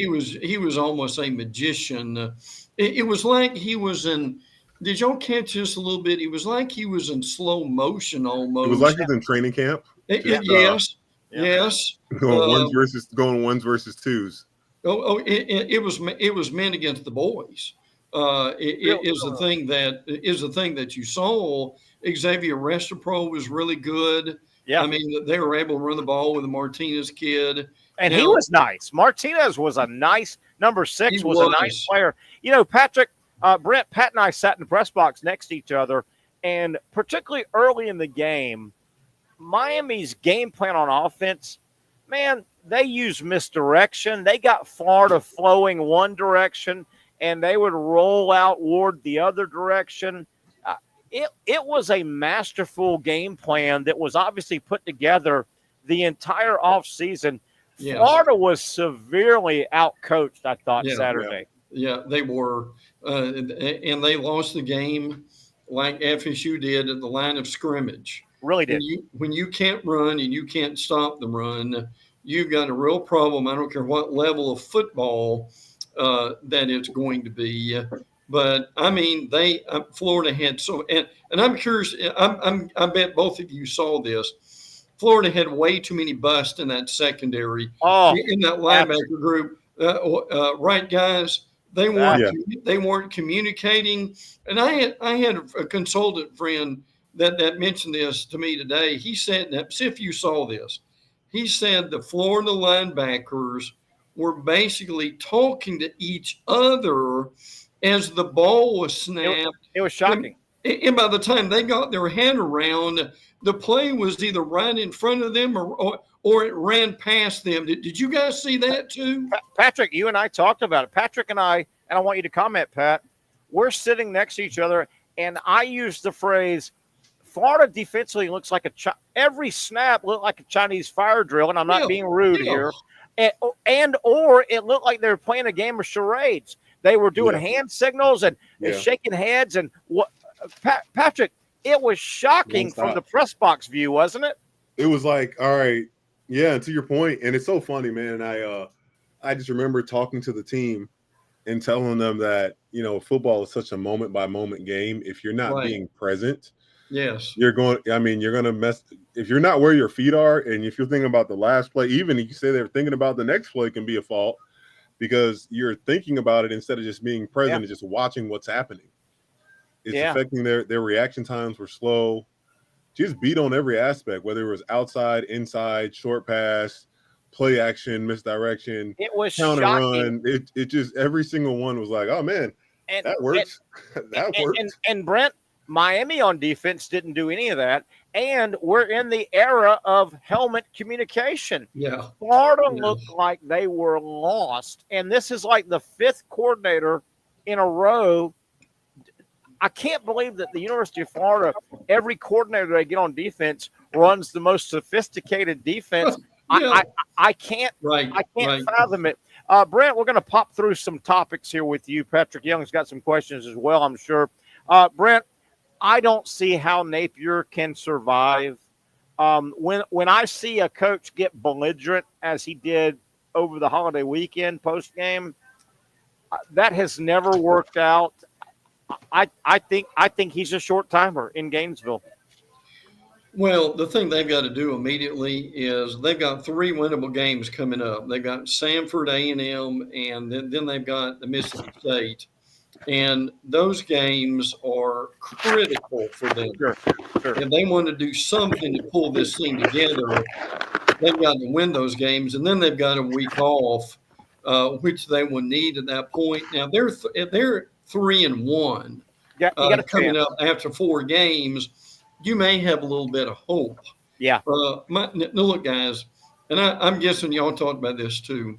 he was almost a magician. It was like he was in. Did y'all catch this a little bit? It was like he was in slow motion almost. It was like he was in training camp. Yes. Going ones versus twos. It was men against the boys. The thing that you saw. Xavier Restapro was really good. Yeah. I mean, they were able to run the ball with the Martinez kid. And he was nice. Martinez was a nice number 6, was a nice player. You know, Patrick, Brent, Pat and I sat in the press box next to each other, and particularly early in the game, Miami's game plan on offense, man, they used misdirection. They got Florida flowing one direction, and they would roll out Ward the other direction. It was a masterful game plan that was obviously put together the entire offseason. Yes. Florida was severely outcoached, I thought, Saturday. Yeah, they were. And they lost the game like FSU did at the line of scrimmage. Really did. When you can't run and you can't stop the run, you've got a real problem. I don't care what level of football that it's going to be. But I mean, Florida had and I'm curious. I bet both of you saw this. Florida had way too many busts in that secondary, in that linebacker group. Right, guys? They weren't communicating. And I had a consultant friend that mentioned this to me today. He said that, see if you saw this. He said the Florida linebackers were basically talking to each other as the ball was snapped. It was shocking. And by the time they got their hand around, the play was either right in front of them or it ran past them. Did you guys see that too? Patrick, you and I talked about it. Patrick and I want you to comment, Pat. We're sitting next to each other, and I used the phrase, Florida defensively looks like every snap looked like a Chinese fire drill, and I'm not being rude here. Or it looked like they were playing a game of charades. They were doing hand signals and shaking heads. And what, Patrick, it was shocking from the press box view, wasn't it? It was like, all right, yeah, to your point. And it's so funny, man. I just remember talking to the team and telling them that, you know, football is such a moment by moment game. If you're not being present, you're going to mess. If you're not where your feet are, and if you're thinking about the last play, even if you say they're thinking about the next play, can be a fault because you're thinking about it instead of just being present and just watching what's happening. It's affecting their reaction times were slow. Just beat on every aspect, whether it was outside, inside, short pass, play action, misdirection, it was counter shocking. run. It just every single one was like, oh man, that works. That works. And Brent, Miami on defense didn't do any of that. And we're in the era of helmet communication. Yeah. Florida looked like they were lost. And this is like the fifth coordinator in a row. I can't believe that the University of Florida, every coordinator they get on defense runs the most sophisticated defense. I can't fathom it. Brent, we're going to pop through some topics here with you. Patrick Young's got some questions as well, I'm sure. Brent, I don't see how Napier can survive. When I see a coach get belligerent as he did over the holiday weekend post game, that has never worked out. I think he's a short timer in Gainesville. Well, the thing they've got to do immediately is they've got 3 winnable games coming up. They've got Samford, A&M, and then they've got the Mississippi State. And those games are critical for them. Sure. If they want to do something to pull this thing together, they've got to win those games. And then they've got a week off, which they will need at that point. Now, they're 3-1 coming up after 4 games. You may have a little bit of hope. Yeah. Now look, guys, and I'm guessing y'all talked about this too.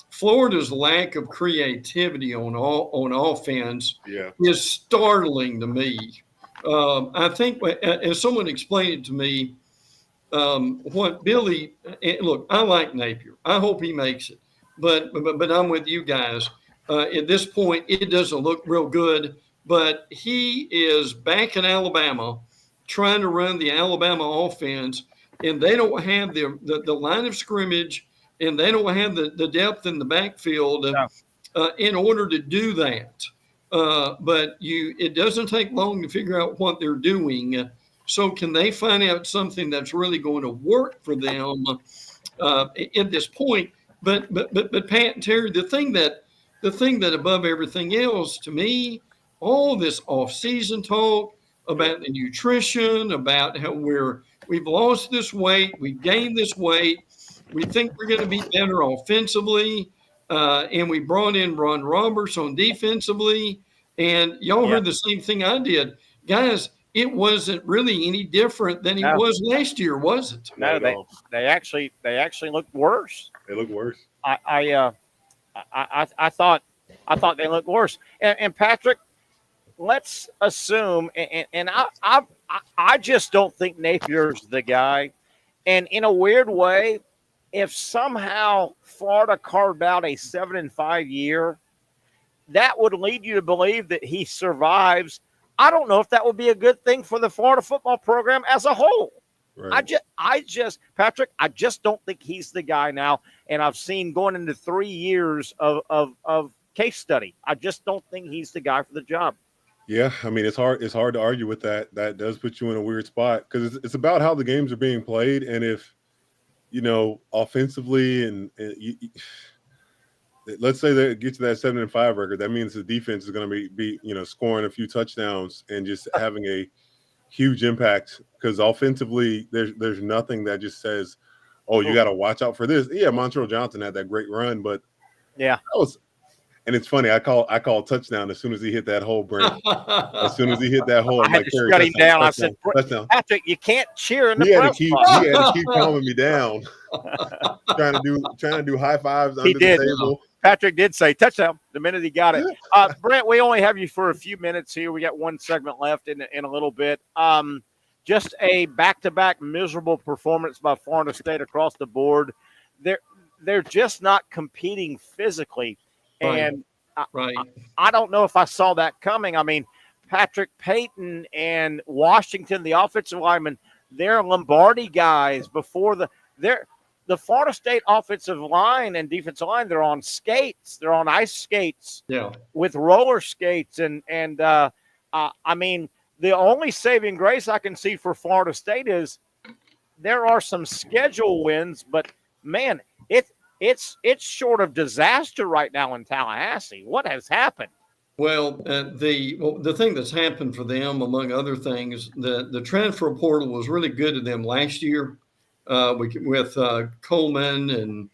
Florida's lack of creativity on offense is startling to me. I think, as someone explained it to me, what Billy look, I like Napier. I hope he makes it, but I'm with you guys. At this point, it doesn't look real good. But he is back in Alabama, trying to run the Alabama offense, and they don't have the line of scrimmage, and they don't have the depth in the backfield in order to do that. But it doesn't take long to figure out what they're doing. So can they find out something that's really going to work for them at this point? But Pat and Terry, the thing that above everything else to me, all this off-season talk about the nutrition, about how we've lost this weight, we've gained this weight, we think we're going to be better offensively, and we brought in Ron Roberts on defensively, and y'all heard the same thing I did. Guys, it wasn't really any different than it was last year, was it? No, they actually looked worse. They look worse. I thought they looked worse. And Patrick, let's assume, and I just don't think Napier's the guy. And in a weird way, if somehow Florida carved out a 7-5 year, that would lead you to believe that he survives. I don't know if that would be a good thing for the Florida football program as a whole. Right. Patrick, I just don't think he's the guy now. And I've seen going into 3 years of case study. I just don't think he's the guy for the job. Yeah, I mean, it's hard to argue with that. That does put you in a weird spot because it's about how the games are being played. And if, offensively and let's say that it gets to that 7-5 record, that means the defense is going to be scoring a few touchdowns and just having a huge impact because offensively there's nothing that just says, oh, you got to watch out for this. Yeah, Montreal Johnson had that great run, but And it's funny. I call touchdown as soon as he hit that hole, Brent. As soon as he hit that hole, I I'm had like, to shut him down. I said, touchdown. Patrick, you can't cheer in the He had press to box. keep calming me down. trying to do high fives He under did. the table. Patrick did say touchdown the minute he got it. Brent, we only have you for a few minutes here. We got one segment left in a little bit. Just a back-to-back miserable performance by Florida State across the board. They're just not competing physically. And I don't know if I saw that coming. I mean, Patrick Payton and Washington, the offensive lineman, they're Lombardi guys before the Florida State offensive line and defensive line, they're on skates. They're on ice skates with roller skates. I mean, the only saving grace I can see for Florida State is there are some schedule wins, but, man, it's short of disaster right now in Tallahassee. What has happened? Well, the thing that's happened for them, among other things, the transfer portal was really good to them last year with Coleman and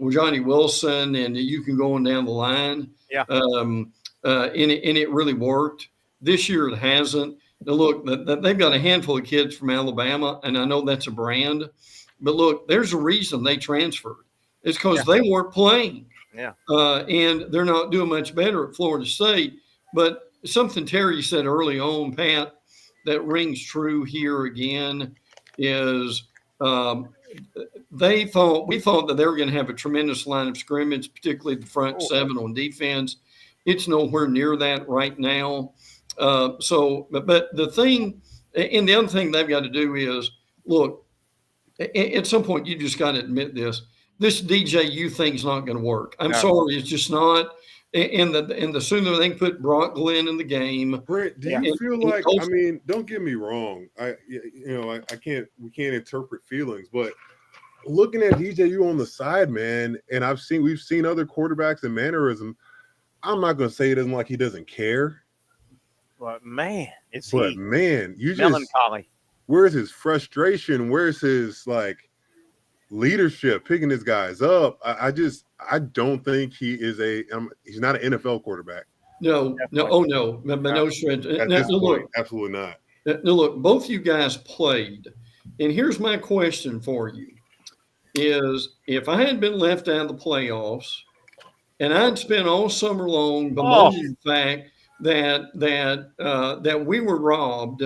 Johnny Wilson, and you can go on down the line. Yeah. And it really worked. This year it hasn't. Now, look, they've got a handful of kids from Alabama, and I know that's a brand. But, look, there's a reason they transferred. It's because they weren't playing. Yeah. And they're not doing much better at Florida State. But something Terry said early on, Pat, that rings true here again is we thought that they were going to have a tremendous line of scrimmage, particularly the front seven on defense. It's nowhere near that right now. But the thing, and the other thing they've got to do is, look, at some point you just got to admit this. This DJU thing's not going to work. I'm sorry, it's just not. And the sooner they can put Brock Glenn in the game. Brent, do you feel like? I mean, don't get me wrong. We can't interpret feelings, but looking at DJU on the side, man, and we've seen other quarterbacks and mannerism. I'm not going to say it isn't like he doesn't care, but man, you melancholy. Where's his frustration? Where's his leadership, picking his guys up? I don't think he is he's not an NFL quarterback. No, stretch. At this point, absolutely not. Now, look, both you guys played, and here's my question for you: is if I had been left out of the playoffs, and I'd spent all summer long bemoaning the fact that we were robbed.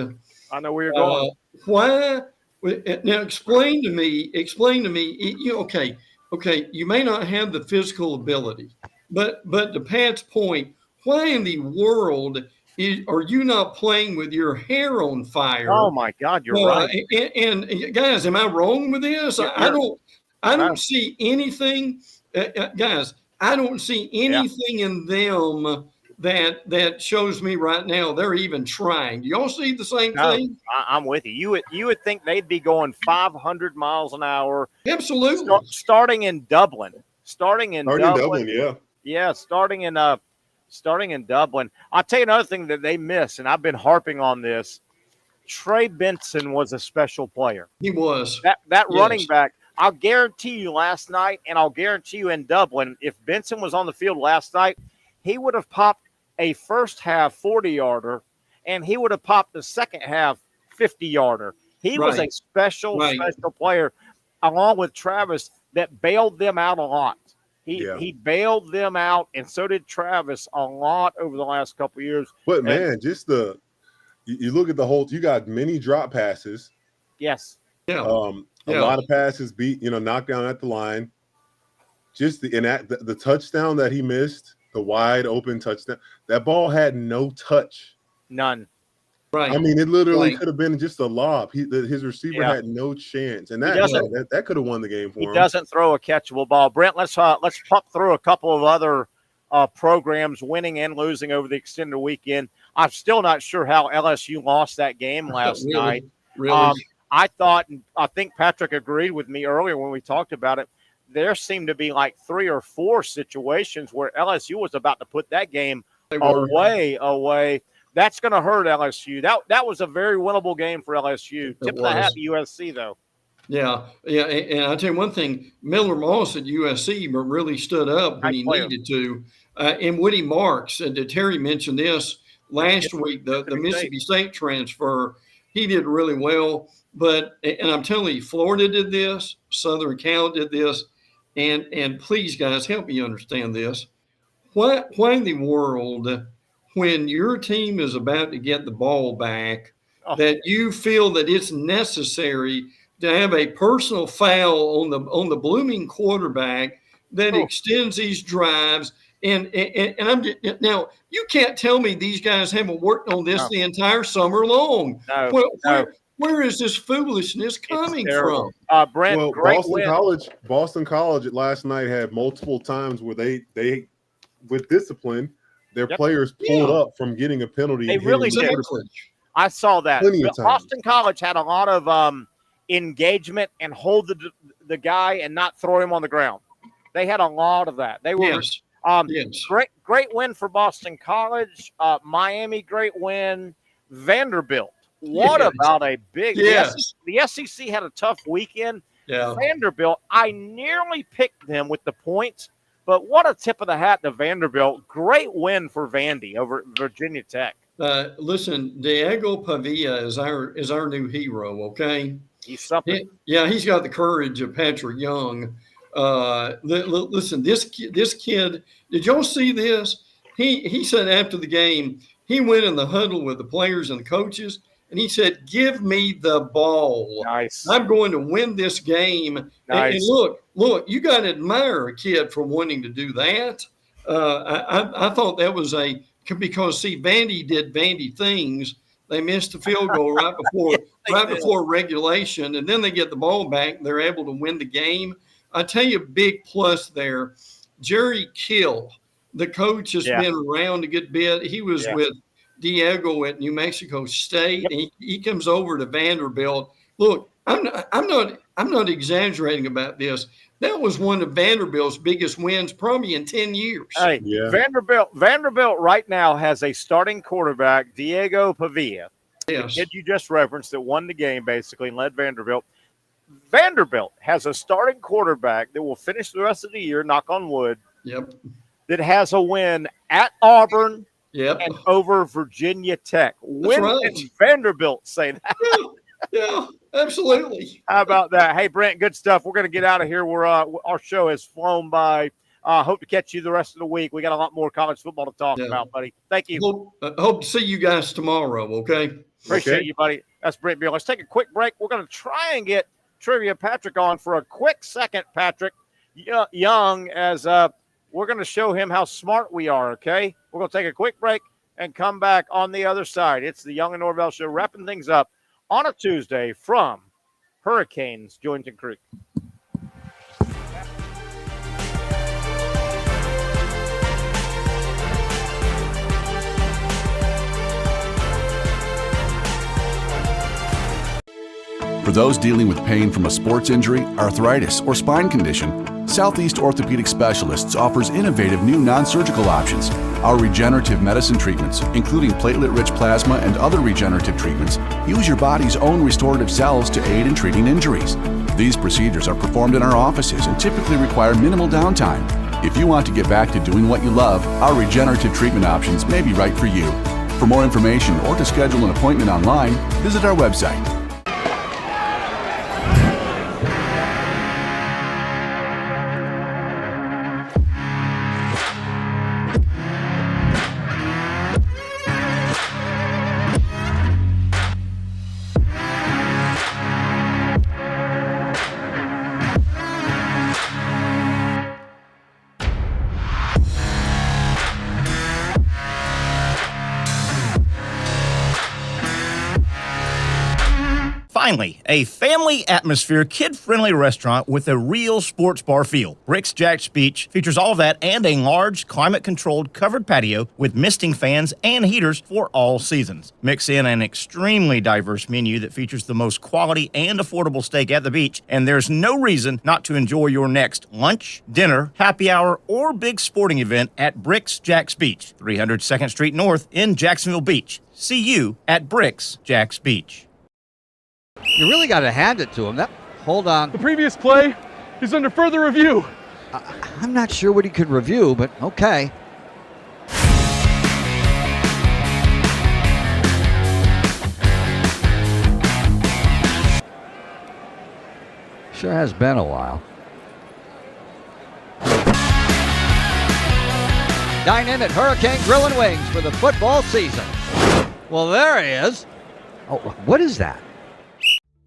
I know where you're going. Why? Now explain to me. Okay, you may not have the physical ability, but to Pat's point, why in the world are you not playing with your hair on fire? Oh my God, you're right. And guys, am I wrong with this? I don't see anything, guys. I don't see anything in them that shows me right now they're even trying. Do y'all see the same thing? I'm with you. You would think they'd be going 500 miles an hour. Absolutely. Starting in Dublin. Starting in Dublin, yeah. Yeah, starting in Dublin. I'll tell you another thing that they miss, and I've been harping on this. Trey Benson was a special player. He was. That running back, I'll guarantee you last night, and I'll guarantee you in Dublin, if Benson was on the field last night, he would have popped a first half 40-yarder, and he would have popped the second half 50-yarder. He was a special player, along with Travis, that bailed them out a lot. He bailed them out, and so did Travis a lot over the last couple of years. But, man, you look at the whole – you got many drop passes. Yes. Yeah. A lot of passes knocked down at the line. The touchdown that he missed, the wide open touchdown, that ball had no touch. None. Right. I mean, it literally could have been just a lob. His receiver had no chance, and that could have won the game for him. He doesn't throw a catchable ball. Brent, let's pop through a couple of other programs winning and losing over the extended weekend. I'm still not sure how LSU lost that game last night. Really? I think Patrick agreed with me earlier when we talked about it. There seemed to be like 3 or 4 situations where LSU was about to put that game away. That's going to hurt LSU. That was a very winnable game for LSU. Tip of the hat to USC, though. Yeah. And I'll tell you one thing, Miller Moss at USC really stood up when he needed to. And Woody Marks, Terry mentioned this last week, the Mississippi State transfer, he did really well. But, and I'm telling you, Florida did this, Southern Cal did this. And please, guys, help me understand this. Why in the world, when your team is about to get the ball back, that you feel that it's necessary to have a personal foul on the blooming quarterback that extends these drives? And I'm now, you can't tell me these guys haven't worked on this the entire summer long. Where is this foolishness coming from? Brent, well, Boston College last night had multiple times where they with discipline, their players pulled up from getting a penalty. They really did. I saw that. Boston College had a lot of engagement and hold the guy and not throw him on the ground. They had a lot of that. They were great win for Boston College. Miami, great win. Vanderbilt. What about a big the SEC had a tough weekend. Vanderbilt, I nearly picked them with the points, but what a tip of the hat to Vanderbilt. Great win for Vandy over Virginia Tech. Listen, Diego Pavia is our new hero, okay? He's something. He's got the courage of Patric Young. Listen, this kid, did y'all see this? He said after the game, he went in the huddle with the players and the coaches, and he said, "Give me the ball. Nice. I'm going to win this game." Nice. And look, you got to admire a kid for wanting to do that. I thought that was because Vandy did Vandy things. They missed the field goal right before regulation, and then they get the ball back. They're able to win the game. I tell you, big plus there. Jerry Kill, the coach, has been around a good bit. He was with Diego at New Mexico State. And he comes over to Vanderbilt. Look, I'm not exaggerating about this. That was one of Vanderbilt's biggest wins probably in 10 years. Hey, Vanderbilt right now has a starting quarterback, Diego Pavia. The kid you just referenced that won the game basically and led Vanderbilt. Vanderbilt has a starting quarterback that will finish the rest of the year, knock on wood, that has a win at Auburn and over Virginia Tech. When did Vanderbilt say that? Yeah, absolutely. How about that? Hey, Brent, good stuff. We're going to get out of here. Our show has flown by. Hope to catch you the rest of the week. We got a lot more college football to talk about, buddy. Thank you. Hope to see you guys tomorrow, okay? Appreciate you, buddy. That's Brent Beal. Let's take a quick break. We're going to try and get Trivia Patrick on for a quick second, Patric. Young, as we're going to show him how smart we are, okay? We're going to take a quick break and come back on the other side. It's the Young and Norvelle Show, wrapping things up on a Tuesday from Hurricanes, Jointon Creek. For those dealing with pain from a sports injury, arthritis, or spine condition, Southeast Orthopedic Specialists offers innovative new non-surgical options. Our regenerative medicine treatments, including platelet-rich plasma and other regenerative treatments, use your body's own restorative cells to aid in treating injuries. These procedures are performed in our offices and typically require minimal downtime. If you want to get back to doing what you love, our regenerative treatment options may be right for you. For more information or to schedule an appointment online, visit our website. Finally, a family atmosphere, kid-friendly restaurant with a real sports bar feel. Rick's Jack's Beach features all of that and a large, climate-controlled covered patio with misting fans and heaters for all seasons. Mix in an extremely diverse menu that features the most quality and affordable steak at the beach, and there's no reason not to enjoy your next lunch, dinner, happy hour, or big sporting event at Rick's Jack's Beach, 300 2nd Street North in Jacksonville Beach. See you at Rick's Jack's Beach. You really got to hand it to him. That hold on. The previous play is under further review. I'm not sure what he could review, but okay. Sure has been a while. Dine in at Hurricane Grill and Wings for the football season. Well, there he is. Oh, what is that?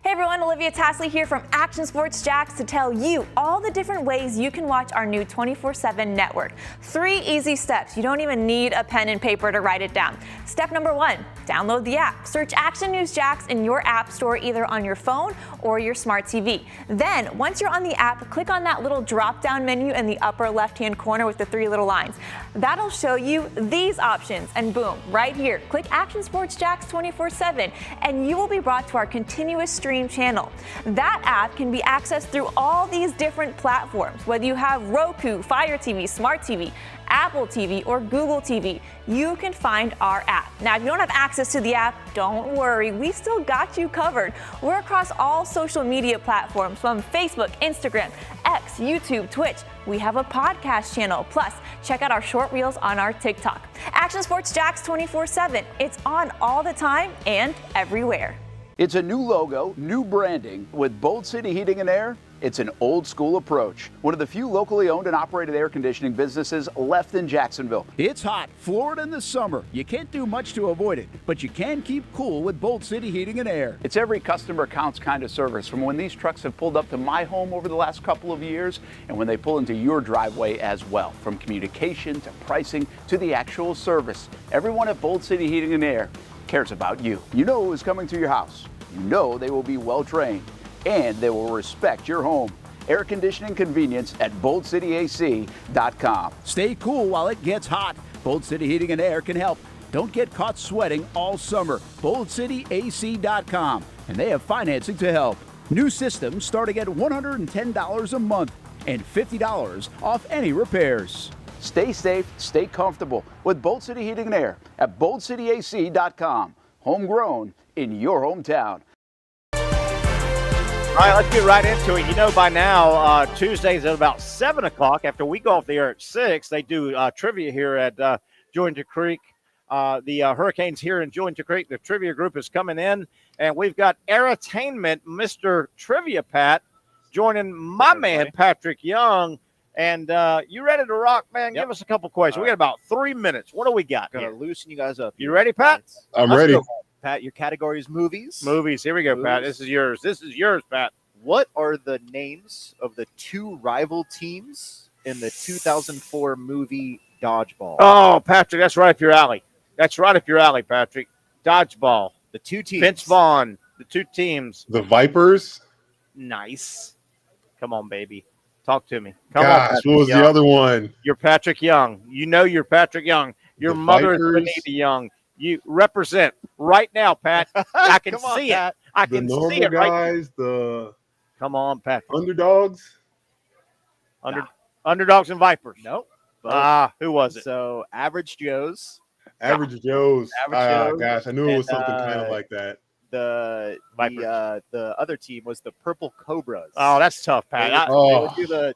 Hey everyone, Olivia Tasley here from Action Sports Jacks to tell you all the different ways you can watch our new 24/7 network. 3 easy steps. You don't even need a pen and paper to write it down. Step number 1, download the app. Search Action News Jacks in your app store either on your phone or your smart TV. Then, once you're on the app, click on that little drop-down menu in the upper left-hand corner with the 3 little lines. That'll show you these options, and boom, right here, click Action Sports Jacks 24/7, and you will be brought to our continuous stream channel. That app can be accessed through all these different platforms, whether you have Roku, Fire TV, Smart TV, Apple TV, or Google TV. You can find our app. Now, if you don't have access to the app, don't worry, we still got you covered. We're across all social media platforms from Facebook, Instagram, X, YouTube, Twitch. We have a podcast channel. Plus, check out our short reels on our TikTok. Action Sports Jacks 24/7. It's on all the time and everywhere. It's a new logo, new branding. With Bold City Heating and Air, it's an old school approach. One of the few locally owned and operated air conditioning businesses left in Jacksonville. It's hot, Florida in the summer. You can't do much to avoid it, but you can keep cool with Bold City Heating and Air. It's every customer counts kind of service, from when these trucks have pulled up to my home over the last couple of years and when they pull into your driveway as well. From communication to pricing to the actual service, everyone at Bold City Heating and Air cares about you. You know who is coming to your house. You know they will be well trained, and they will respect your home. Air conditioning convenience at boldcityac.com. Stay cool while it gets hot. Bold City Heating and Air can help. Don't get caught sweating all summer. boldcityac.com, and they have financing to help. New systems starting at $110 a month and $50 off any repairs. Stay safe, stay comfortable with Bold City Heating and Air at boldcityac.com. Homegrown in your hometown. All right, let's get right into it. You know, by now, Tuesdays at about 7 o'clock, after we go off the air at 6, they do trivia here at Jointer Creek. The Hurricanes here in Jointer Creek, the trivia group is coming in, and we've got Airtainment, Mr. Trivia Pat, joining my man, Patric Young. And you ready to rock, man? Yep. Give us a couple questions. We got about 3 minutes. What do we got? Gonna loosen you guys up. You ready, Pat? I'm ready. Go. Pat, your category is movies. Movies. Here we go, Pat. This is yours. This is yours, Pat. What are the names of the 2 rival teams in the 2004 movie Dodgeball? Oh, Patrick, that's right up your alley. That's right up your alley, Patrick. Dodgeball. The 2 teams. Vince Vaughn. The 2 teams. The Vipers. Nice. Come on, baby. Talk to me. Come Gosh, on, what was Young. the other one? You're Patrick Young. You know you're Patrick Young. Your The mother is Vipers. Benita Young. You represent right now, Pat. I can Come on, see Pat. it. I The can normal see it right now. guys, the Come on, Patrick. underdogs. Underdogs and Vipers. Nope. Who was it? So Average Joe's. Average Joe's. Average Joe's. Gosh, I knew it was And, something kind of like that. The other team was the Purple Cobras. Oh, that's tough, Pat. They would do the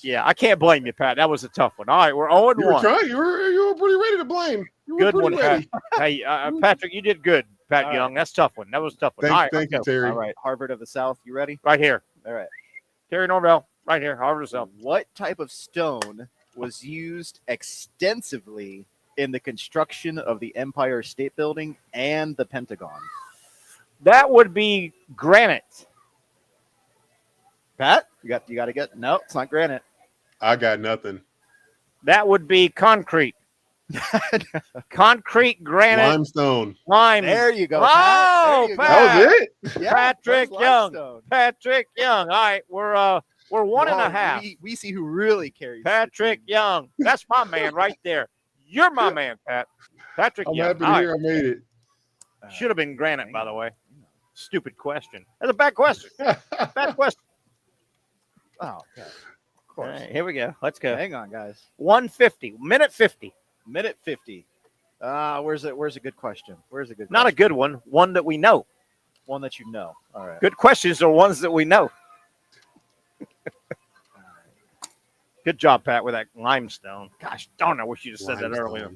Yeah, I can't blame you, Pat. That was a tough one. All right, we're 0-1. You were trying. You were pretty ready to blame. You were Good pretty one, Pat. ready. Hey, Patrick, you did good, Pat All Young. That's a tough one. That was a tough one. Thank, All right, thank you, let's go. Terry. All right, Harvard of the South. You ready? Right here. All right. Terry Norvelle, right here. Harvard South. What type of stone was used extensively in the construction of the Empire State Building and the Pentagon? That would be granite. Pat, you got to get. No, it's not granite. I got nothing. That would be concrete. Concrete, granite, Limestone. lime. There you go. Oh, Pat. There you go. Pat. That was it. Yeah, Patrick that's Young. limestone. Patrick Young. All right, we're 1.5. We see who really carries. Patrick Young. That's my man right there. You're my man, Pat. Patrick I'm Young. happy to All hear I made it. right. Should have been granite, by the way. Stupid question. That's a bad question. Bad question. Oh, okay. Of All course. right, here we go. Let's go. Hang on, guys. 150. Minute 50. Minute 50. Where's a good question? Not a good one. One that we know. One that you know. All right. Good questions are ones that we know. Good job, Pat, with that limestone. Gosh darn, I wish you'd have said that earlier.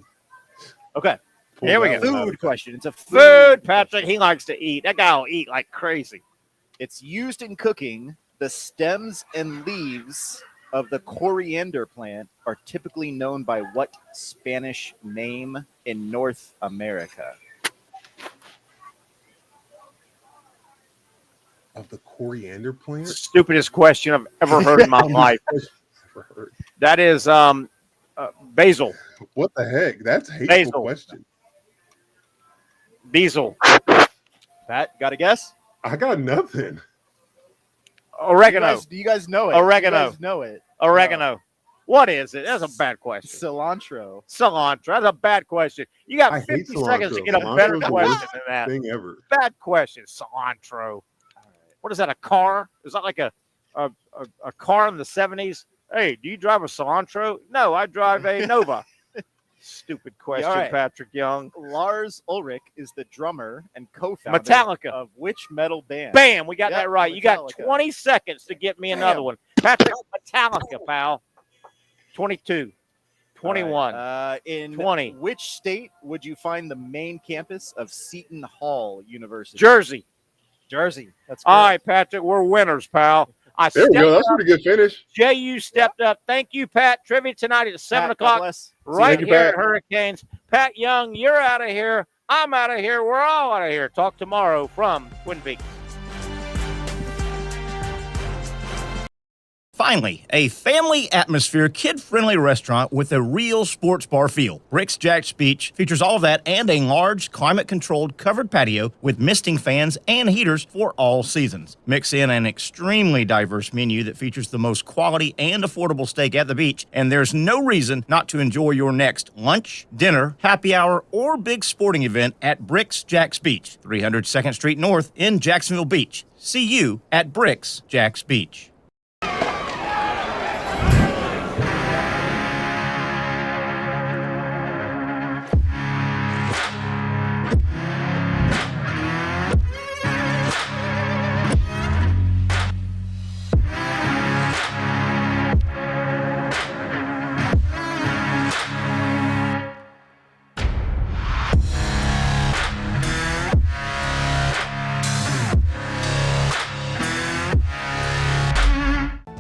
Okay. Here we go. Food question. It's a Food, Patrick. He likes to eat. That guy will eat like crazy. It's used in cooking. The stems and leaves of the coriander plant are typically known by what Spanish name in North America? Of the coriander plant? Stupidest question I've ever heard in my life. That is basil. What the heck? That's a hateful Basil. question. Basil. Pat, got a guess? I got nothing. Oregano. Do you guys know it? Oregano. You guys know it. Oregano. No. What is it? That's a bad question. Cilantro. Cilantro. That's a bad question. You got 50 seconds to get a better question than that. Thing ever. Bad question. Cilantro. What is that? A car? Is that like a car in the 70s? Hey, do you drive a Cilantro? No, I drive a Nova. Stupid question, right. Patrick Young. Lars Ulrich is the drummer and co-founder Metallica. of which metal band? Bam, we got Yep, that right. Metallica. You got 20 seconds to get me another one. Patrick, Metallica, pal. 22, 21, in 20. Which state would you find the main campus of Seton Hall University? Jersey. Jersey. That's All correct. right, Patrick, we're winners, pal. There we go. That's a pretty good finish. JU stepped up. Thank you, Pat. Trivia tonight at 7 o'clock. Right here at Hurricanes. Pat Young, you're out of here. I'm out of here. We're all out of here. Talk tomorrow from Twin Peaks. Finally, a family atmosphere, kid-friendly restaurant with a real sports bar feel. Rick's Jack's Beach features all of that and a large, climate-controlled covered patio with misting fans and heaters for all seasons. Mix in an extremely diverse menu that features the most quality and affordable steak at the beach, and there's no reason not to enjoy your next lunch, dinner, happy hour, or big sporting event at Rick's Jack's Beach, 300 2nd Street North in Jacksonville Beach. See you at Rick's Jack's Beach.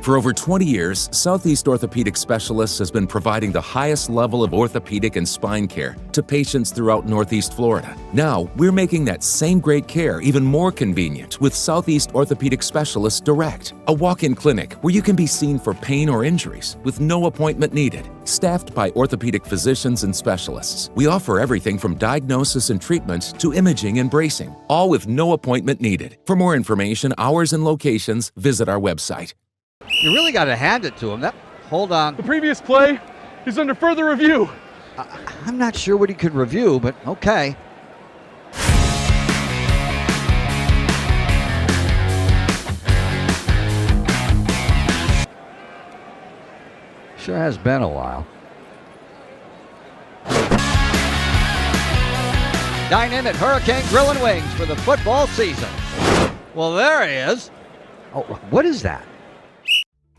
For over 20 years, Southeast Orthopedic Specialists has been providing the highest level of orthopedic and spine care to patients throughout Northeast Florida. Now, we're making that same great care even more convenient with Southeast Orthopedic Specialists Direct, a walk-in clinic where you can be seen for pain or injuries with no appointment needed. Staffed by orthopedic physicians and specialists, we offer everything from diagnosis and treatment to imaging and bracing, all with no appointment needed. For more information, hours, and locations, visit our website. You really got to hand it to him. Hold on. The previous play is under further review. I'm not sure what he could review, but okay. Sure has been a while. Dine in at Hurricane Grill and Wings for the football season. Well, there he is. Oh, what is that?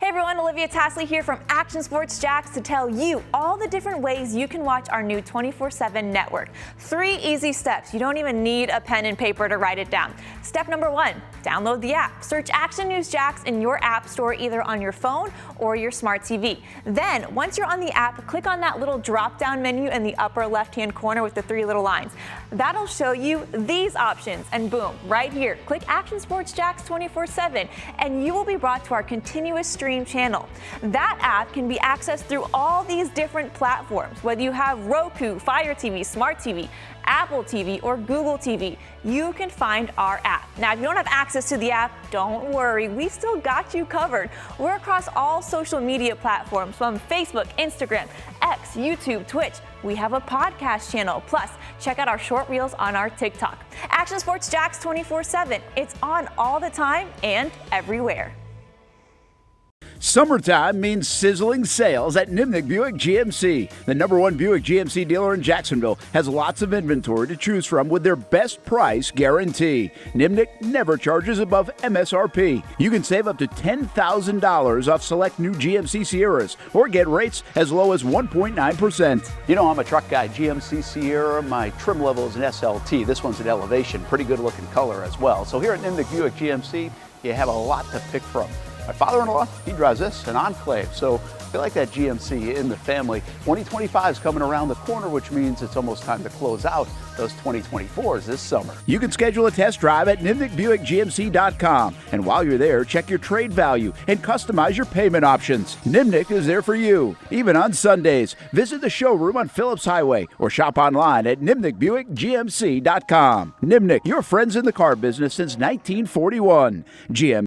Hey everyone, Olivia Tasley here from Action Sports Jacks to tell you all the different ways you can watch our new 24/7 network. 3 easy steps. You don't even need a pen and paper to write it down. Step number 1, download the app. Search Action News Jacks in your app store either on your phone or your smart TV. Then, once you're on the app, click on that little drop-down menu in the upper left-hand corner with the 3 little lines. That'll show you these options, and boom, right here, click Action Sports Jacks 24/7, and you will be brought to our continuous stream channel. That app can be accessed through all these different platforms. Whether you have Roku, Fire TV, Smart TV, Apple TV, or Google TV, you can find our app. Now, if you don't have access to the app, don't worry, we still got you covered. We're across all social media platforms from Facebook, Instagram, X, YouTube, Twitch. We have a podcast channel. Plus, check out our short reels on our TikTok. Action Sports Jacks 24/7. It's on all the time and everywhere. Summertime means sizzling sales at Nimnick Buick GMC. The #1 Buick GMC dealer in Jacksonville has lots of inventory to choose from with their best price guarantee. Nimnick never charges above MSRP. You can save up to $10,000 off select new GMC Sierras or get rates as low as 1.9%. You know, I'm a truck guy. GMC Sierra, my trim level is an SLT. This one's an Elevation. Pretty good looking color as well. So here at Nimnick Buick GMC, you have a lot to pick from. My father-in-law, he drives this, an Enclave, so I feel like that GMC in the family. 2025 is coming around the corner, which means it's almost time to close out those 2024s this summer. You can schedule a test drive at NimnickBuickGMC.com, and while you're there, check your trade value and customize your payment options. Nimnick is there for you, even on Sundays. Visit the showroom on Phillips Highway or shop online at NimnickBuickGMC.com. Nimnick, your friends in the car business since 1941. GM